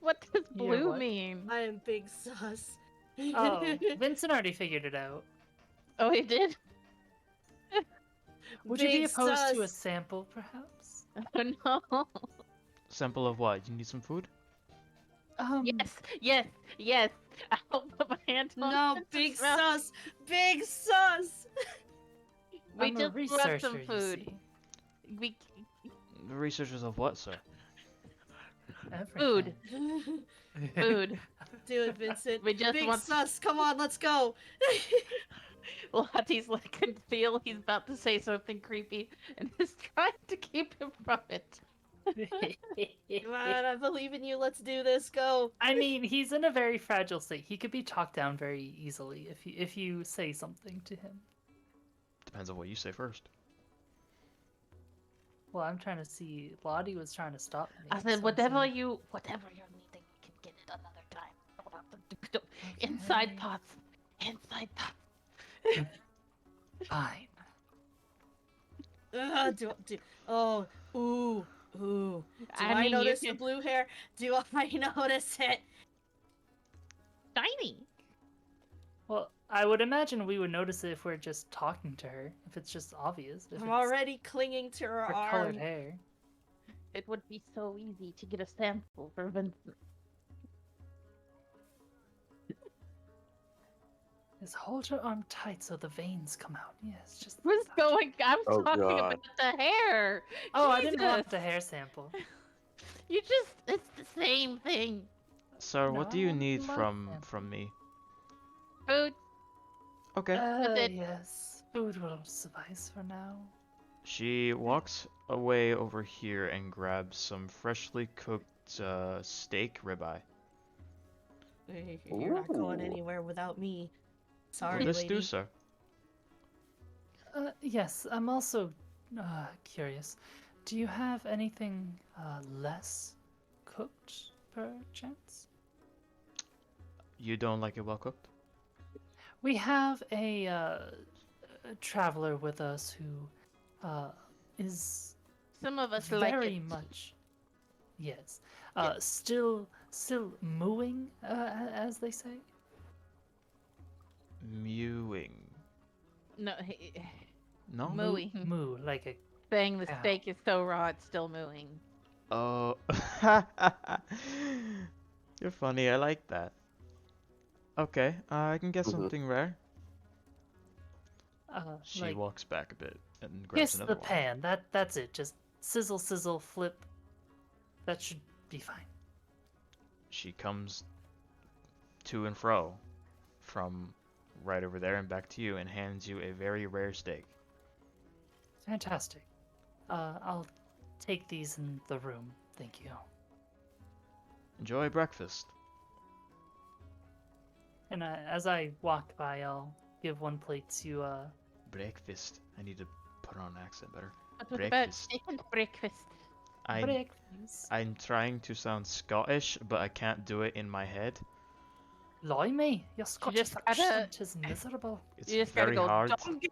What does You're blue what? mean? I am big sus. Oh, Vincent already figured it out. Oh, he did? Would you be Big opposed to a sus. sample, perhaps? Oh, no. Sample of what? You need some food? Yes. I'll put my hand on No, it to big smell. sus. Big sus. We I'm a just brought researcher, some you food. see. We The researchers of what, sir? food. Everything. Food. Do it, Vincent. We just Big want sus. Come on, let's go. Lottie's like can feel he's about to say something creepy and is trying to keep him from it. Come on, I believe in you. Let's do this. Go. I mean, he's in a very fragile state. He could be talked down very easily if you say something to him. Depends on what you say first. Well, I'm trying to see. Lottie was trying to stop me. I so said, I'm whatever saying- you're needing, you can get it another time. Inside Okay. pots. Inside pots. Fine. Oh, ooh. Do I I mean, you notice the can- blue hair? Do I notice it? Shiny. Well, I would imagine we would notice it if we're just talking to her. If it's just obvious. If I'm it's already clinging to her her arm. colored hair. It would be so easy to get a sample for Vincent. Just hold your arm tight so the veins come out. Yes, just. Who's going? I was Oh, talking God. about the hair. Oh, I didn't want Jesus. the hair sample. You just, it's the same thing. Sir, what do you No, need blood from sample. me? Food. Okay. it. Yes. Food will suffice for now. She walks away over here and grabs some freshly cooked steak ribeye. You're not going Ooh. anywhere without me. Well, Sorry, this lady. do, sir. Yes, I'm also curious. Do you have anything less cooked, perchance? You don't like it well cooked? We have a traveler with us who is Some of us like very it. much, yes, Yeah. still mooing, as they say. Mewing. No, No? mooing. Moo, like a Saying the cow. steak is so raw, it's still mooing. Oh. You're funny, I like that. Okay, I can get Mhm. something rare. She like walks back a bit and grabs kiss another the one. pan. That's it. Just sizzle, sizzle, flip. That should be fine. She comes to and fro from right over there and back to you and hands you a very rare steak. Fantastic. I'll take these in the room. Thank you. Enjoy breakfast. And as I walk by, I'll give one plate to Breakfast. I need to put on an accent better. But what about Breakfast. steak and breakfast? breakfast. I'm trying to sound Scottish, but I can't do it in my head. Blimey, your Scottish just gotta- accent is miserable. It's You just gotta very go, hard. "Donkey!"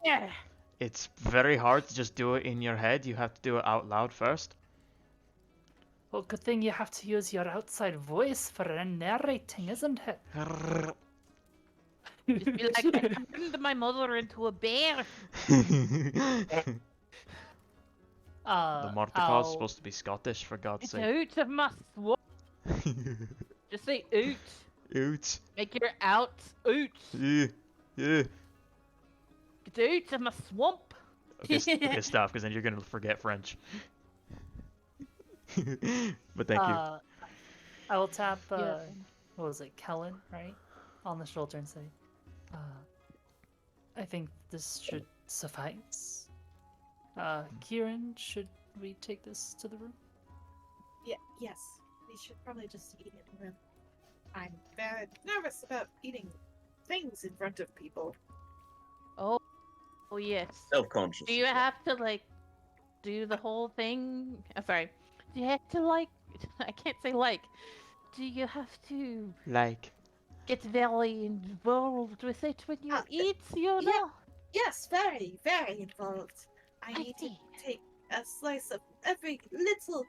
It's very hard to just do it in your head. You have to do it out loud first. Well, good thing you have to use your outside voice for narrating, isn't it? Just be like, I turned my mother into a bear. The Mordecai's I'll- supposed to be Scottish, for God's It's sake. out of my swamp. Just say out. Ouch. Make your out. Out. Yeah. Yeah. Get out of my swamp. Okay, okay, stop, because then you're gonna forget French. But thank you. I will tap, Yeah. what was it, Kellen, right? On the shoulder and say, I think this should suffice. Kieran, should we take this to the room? Yes. We should probably just eat it in the room. I'm very nervous about eating things in front of people. Oh yes. Self-conscious. Do you have to like do the whole thing? Sorry. Do you have to like? I can't say like. Do you have to Like. get very involved with it when you Ah, eat? You yeah. know. Yes, very, very involved. I I need to see. take a slice of every little.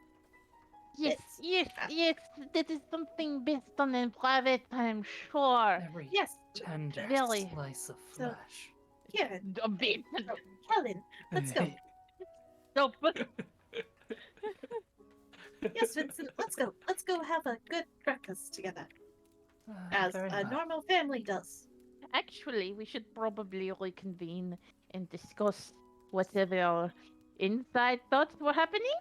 Yes, It's- yes, yes. That is something best done in private, I'm sure. Every Yes, tender Really? slice of So- flesh. Kieran. A bit. Oh, Kellen, let's go. No, but Yes, Vincent, let's go. Let's go have a good breakfast together, as Very a well. normal family does. actually, we should probably reconvene and discuss whatever inside thoughts were happening.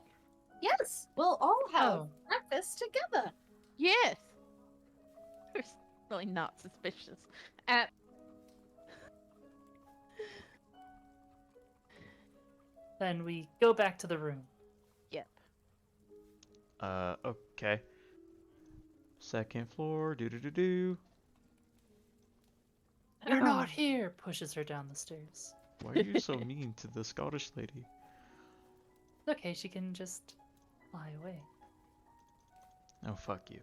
Yes, we'll all have Oh. breakfast together. Yes. We're really not suspicious. Then we go back to the room. Yep. Okay. Second floor, do. You're not here! Pushes her down the stairs. Why are you so mean to the Scottish lady? Okay, she can just fly away. Oh, fuck you.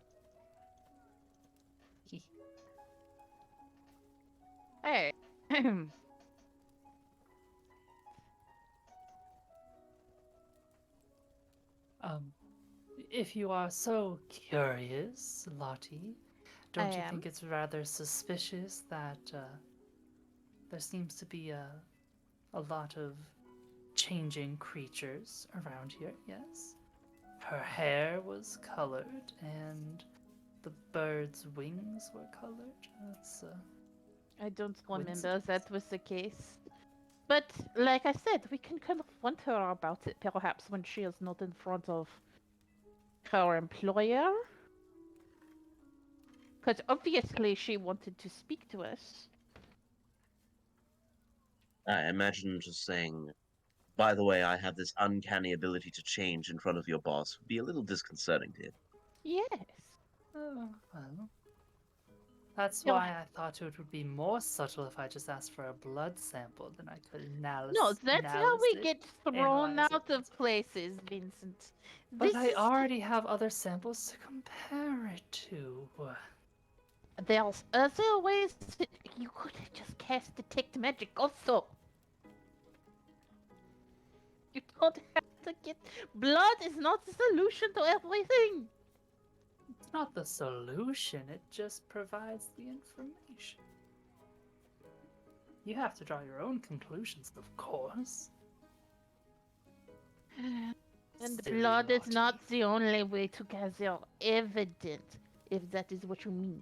Hey. If you are so curious, Lottie, don't I you am. think it's rather suspicious that there seems to be a lot of changing creatures around here? Yes. Her hair was colored, and the bird's wings were colored. That's I don't remember Coincidence? if that was the case. But, like I said, we can confront her about it, perhaps when she is not in front of her employer. Because obviously she wanted to speak to us. I imagine just saying, by the way, I have this uncanny ability to change in front of your boss would be a little disconcerting to you. Yes. oh well. That's No, why I thought it would be more subtle if I just asked for a blood sample, then I could no, that's how we get thrown analyze out it. of places, Vincent. But This I is already have other samples to compare it to. there's other ways that you could just cast detect magic also. You don't have to get blood is not the solution to everything. It's not the solution, it just provides the information. You have to draw your own conclusions, of course. And Silly blood is Lottie. not the only way to gather evidence, if that is what you mean.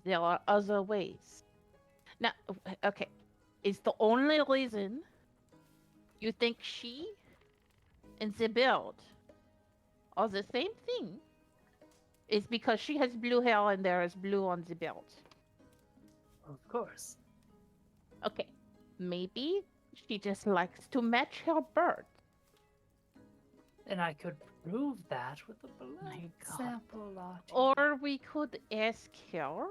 There are other ways. Now, okay, is the only reason you think she and the bird are the same thing is because she has blue hair and there is blue on the bird. Of course. Okay, maybe she just likes to match her bird. And I could prove that with a blood My God. sample, Lottie. Or we could ask her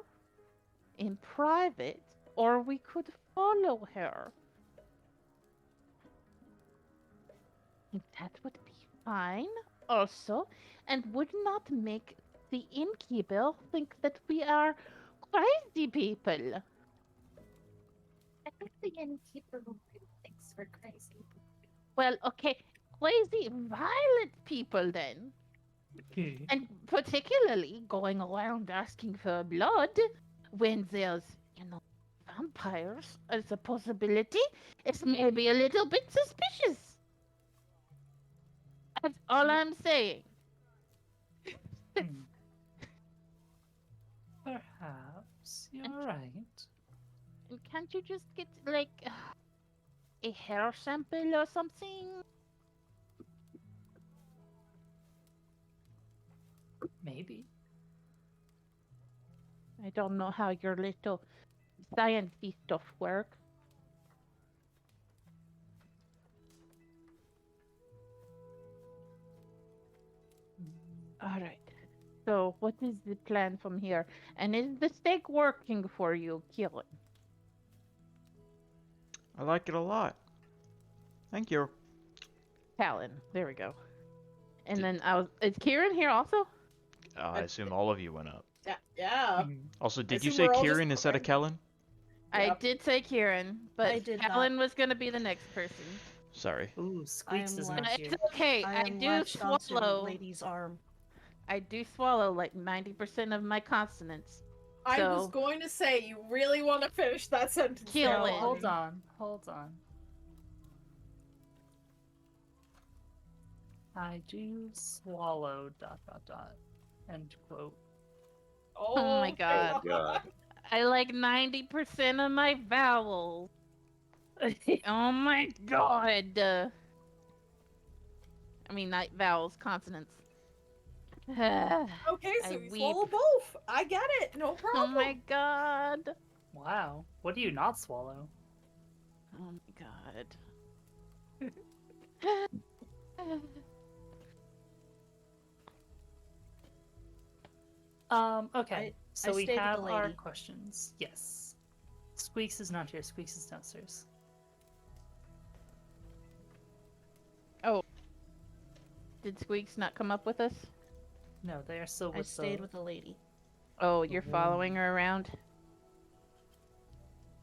in private, or we could follow her. That would be fine, also, and would not make the innkeeper think that we are crazy people. I think the innkeeper thinks we're crazy. Well, okay, crazy, violent people then. Okay. And particularly going around asking for blood when there's, vampires as a possibility, it's maybe a little bit suspicious. That's all I'm saying. Hmm. Perhaps you're right. And can't you just get, like, a hair sample or something? Maybe. I don't know how your little sciencey stuff work. All right. So, what is the plan from here? And is the steak working for you, Kieran? I like it a lot. Thank you. Kellen. There we go. And Did- then is Kieran here also? I assume all of you went up. Yeah. Hmm. Also, did you assume say we're all just Kieran instead of preparing. Kellen? I Yep. did say Kieran, but I did not. Kellen was gonna be the next person. Sorry. Ooh, Squeaks am is left. not It's here. okay. I I am do latched onto swallow. lady's arm. I do swallow like 90% of my consonants. I was So- going to say, you really want to finish that sentence. Kill there, it. Lonnie. Hold on. I do swallow ... End quote. Oh my God. God. I like 90% of my vowels. Oh my God. I mean, not vowels, consonants. Oh Okay, so I you weep. swallow both. I get it. No problem. my God. Wow. What do you not swallow? Oh my God. Okay. So I we stayed with have the our lady. questions. Yes. Squeaks is not here. Squeaks is downstairs. Did Squeaks not come up with us? No, they are still I with stayed the... with the lady. Oh, you're woman. following her around?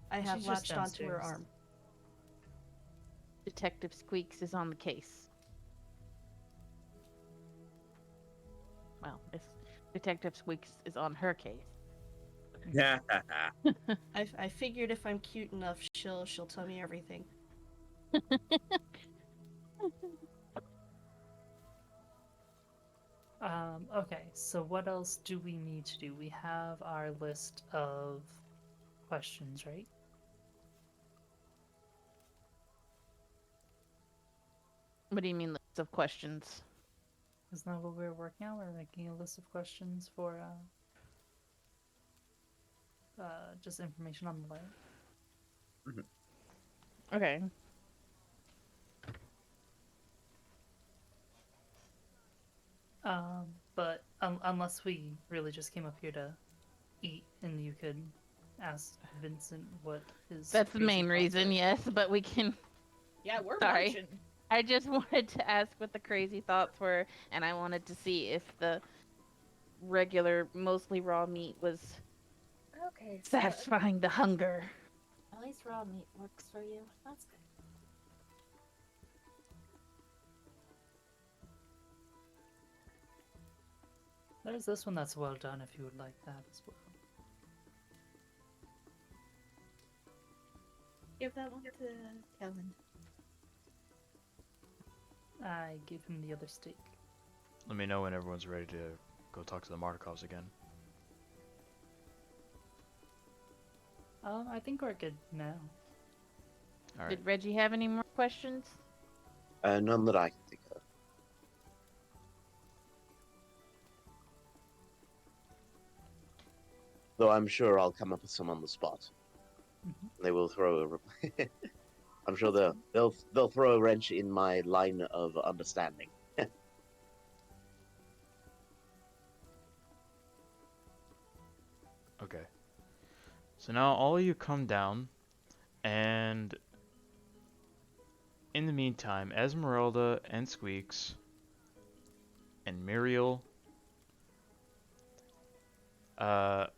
I have She's just latched onto her downstairs. arm. Detective Squeaks is on the case. Well, Detective Squeaks is on her case. Yeah. I figured if I'm cute enough, she'll tell me everything. Okay, so what else do we need to do? We have our list of questions, right? What do you mean list of questions? Isn't that what we're working on? We're making a list of questions for just information on the layer. Okay. But Unless we really just came up here to eat, and you could ask Vincent what his. That's the crazy main thoughts reason, are. yes, but we can. Yeah, we're Sorry. munching. I just wanted to ask what the crazy thoughts were, and I wanted to see if the regular, mostly raw meat was Okay, so satisfying the hunger. at least raw meat works for you. That's good. There's this one that's well done if you would like that as well. Give that one to Kellen. I give him the other steak. Let me know when everyone's ready to go talk to the Markovs again. I think we're good now. All right. Did Reggie have any more questions? None that I can think of. Though I'm sure I'll come up with some on the spot. Mhm. They will throw a. I'm sure they'll throw a wrench in my line of understanding. Okay. So now all of you come down, and in the meantime, Esmeralda and Squeaks and Muriel.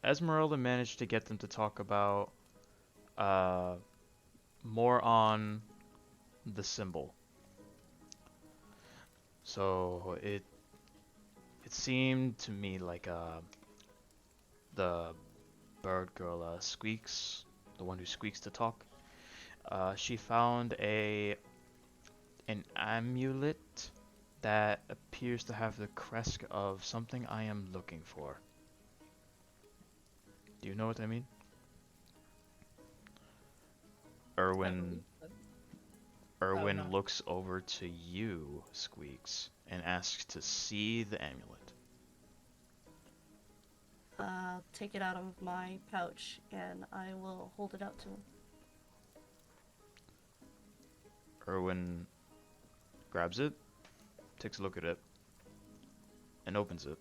Esmeralda managed to get them to talk about more on the symbol. So it seemed to me like the bird girl Squeaks, the one who squeaks to talk. She found an amulet that appears to have the crest of something I am looking for. Do you know what I mean? Erwin no. looks over to you, Squeaks, and asks to see the amulet. Take it out of my pouch and I will hold it out to him. Erwin grabs it, takes a look at it, and opens it.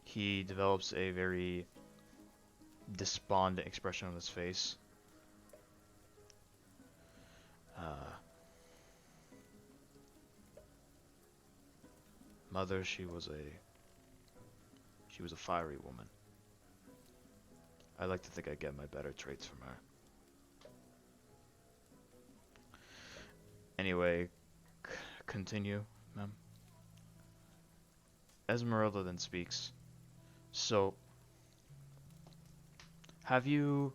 He develops a very despondent expression on his face. Mother, she was a fiery woman. I like to think I get my better traits from her. Anyway, continue, ma'am. Esmeralda then speaks. So, have you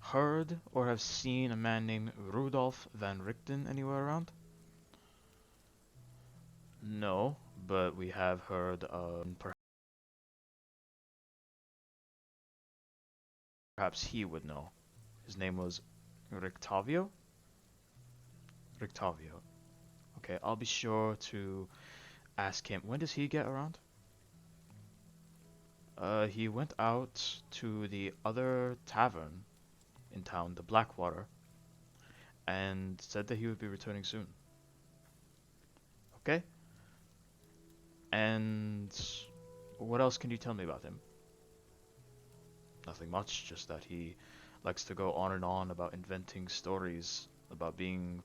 heard or have seen a man named Rudolf van Richten anywhere around? No, but we have heard of perhaps he would know. His name was Rictavio? Rictavio. Okay, I'll be sure to ask him. When does he get around? He went out to the other tavern in town, the Blackwater, and said that he would be returning soon. Okay? And what else can you tell me about him? Nothing much, just that he likes to go on and on about inventing stories about being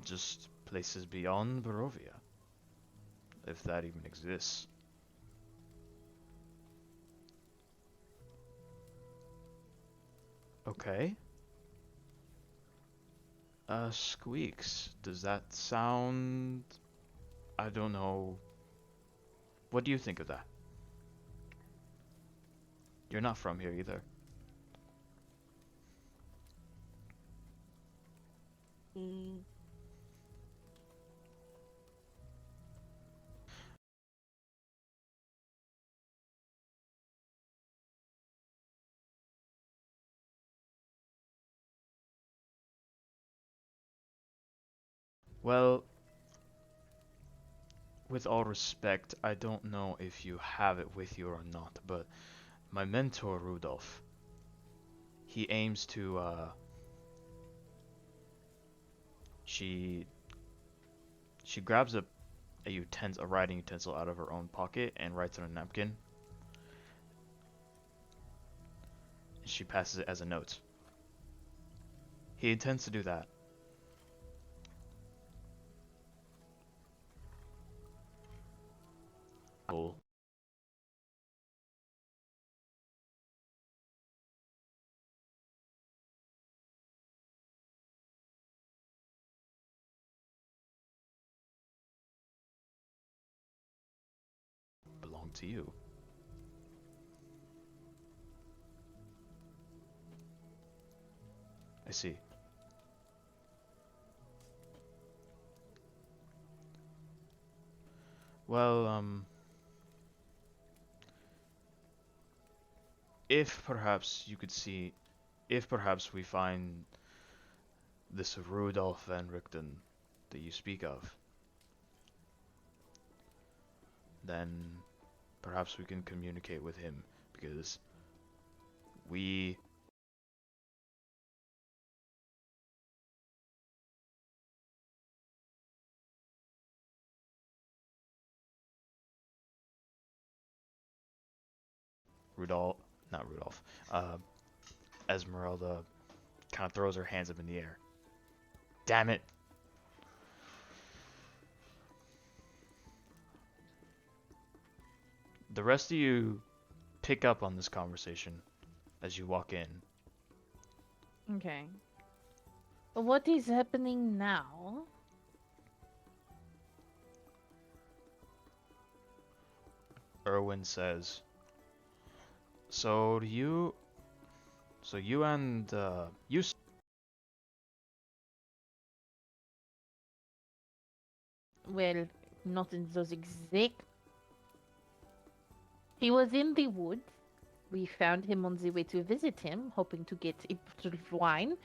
just places beyond Barovia, if that even exists. Okay. Squeaks. Does that sound... I don't know. What do you think of that? You're not from here either. Mm, Well, with all respect, I don't know if you have it with you or not, but my mentor Rudolph, he aims to she grabs a writing utensil out of her own pocket and writes on a napkin. She passes it as a note. He intends to do that. Cool. Belong to you. I see. Well, if perhaps you could see, if perhaps we find this Rudolph Van Richten that you speak of, then perhaps we can communicate with him, because we Rudolph, not Rudolph, Esmeralda kind of throws her hands up in the air. Damn it! The rest of you pick up on this conversation as you walk in. Okay. What is happening now? Erwin says, So you and you. Well, not in those exact. He was in the woods. We found him on the way to visit him, hoping to get a bottle of wine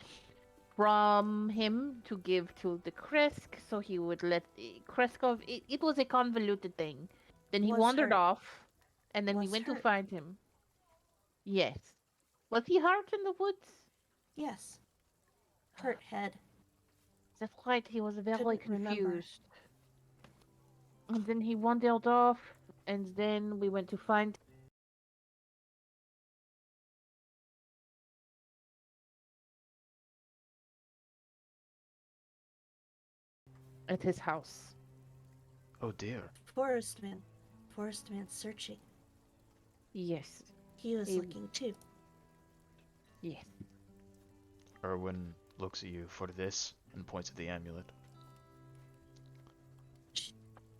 from him to give to the Kresk, so he would let Kreskov. It was a convoluted thing. Then he Was wandered hurt. off, and then we Was went to hurt. find him. Yes. Was he hurt in the woods? Yes. Hurt head. That's right, he was very Couldn't remember. confused. And then he wandered off, and then we went to find at his house. Oh dear. Forest man. Forest man searching. Yes. He was He- looking too. Yes. Erwin looks at you for this and points at the amulet.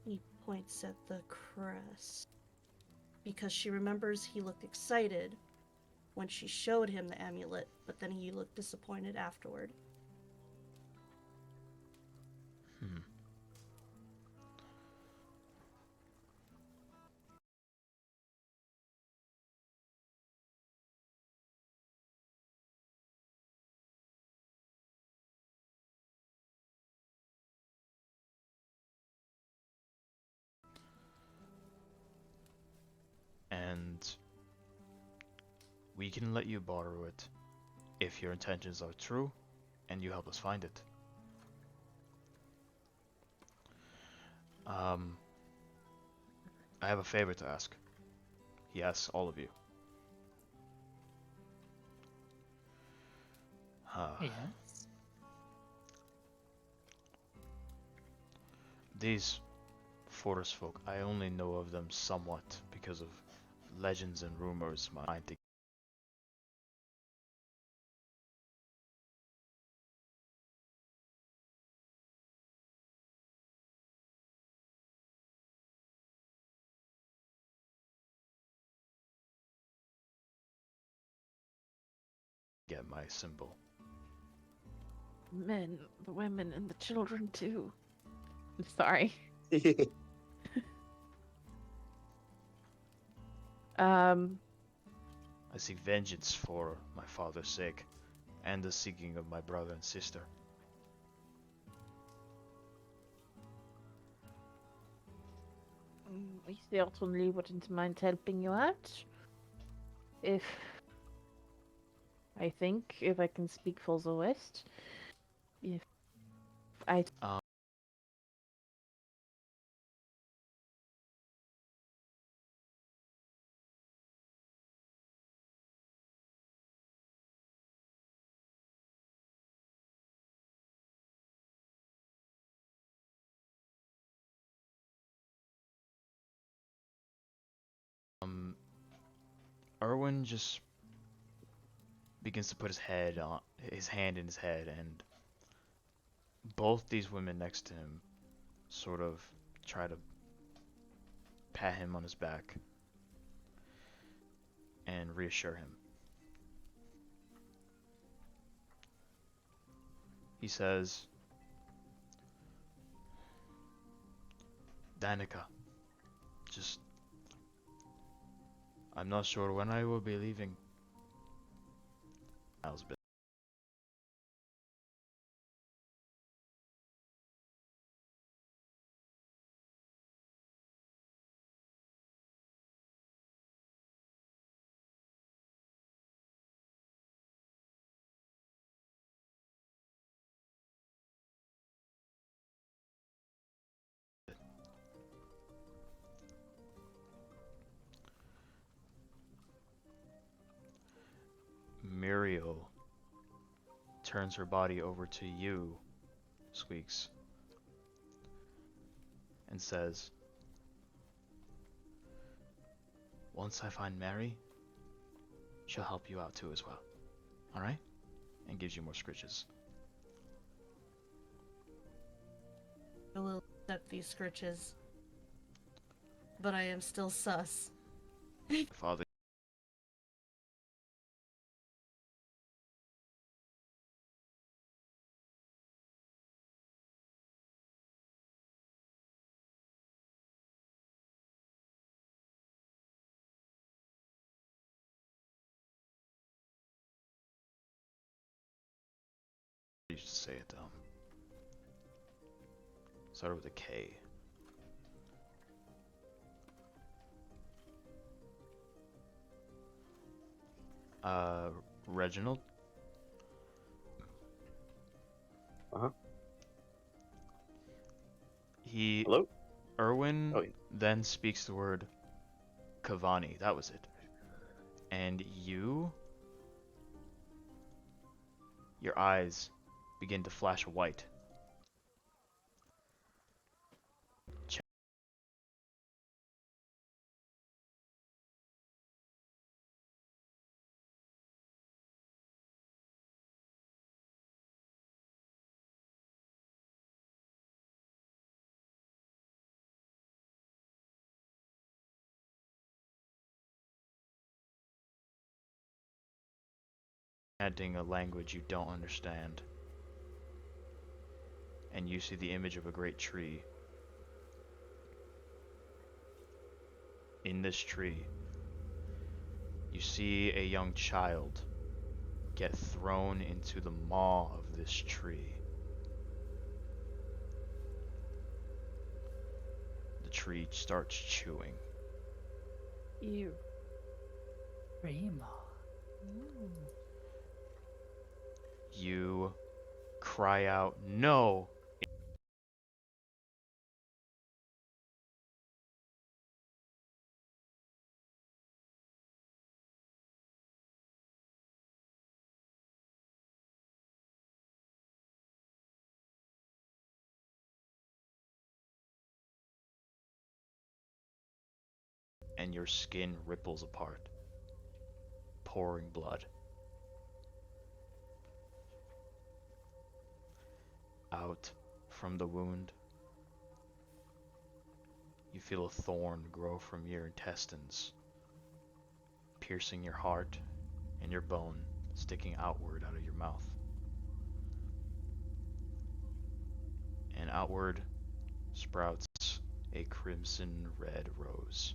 He points at the crest. Because she remembers he looked excited when she showed him the amulet, but then he looked disappointed afterward. Hmm. And we can let you borrow it if your intentions are true and you help us find it. I have a favor to ask. He asks all of you. Yes. These forest folk, I only know of them somewhat because of legends and rumors my mind to get my symbol. Men, the women, and the children too. I'm sorry. I seek vengeance for my father's sake, and the seeking of my brother and sister. We certainly wouldn't mind helping you out. If I think, if I can speak for the West, if I Um, um, Erwin just begins to put his hand in his head, and both these women next to him sort of try to pat him on his back and reassure him. He says, Danica, just, I'm not sure when I will be leaving Elsbeth. Muriel turns her body over to you, Squeaks, and says, once I find Mary, she'll help you out too as well. Alright? And gives you more scritches. I will accept these scritches, but I am still sus. Father, you should say it though. Started with a K. Reginald? Uh-huh. Hello? Erwin Oh, yeah. then speaks the word Cavani. That was it. And your eyes begin to flash white. Chanting a language you don't understand. And you see the image of a great tree. In this tree, you see a young child get thrown into the maw of this tree. The tree starts chewing. Ew. Rima. You cry out, no! And your skin ripples apart, pouring blood. Out from the wound, you feel a thorn grow from your intestines, piercing your heart and your bone, sticking outward out of your mouth. And outward sprouts a crimson red rose.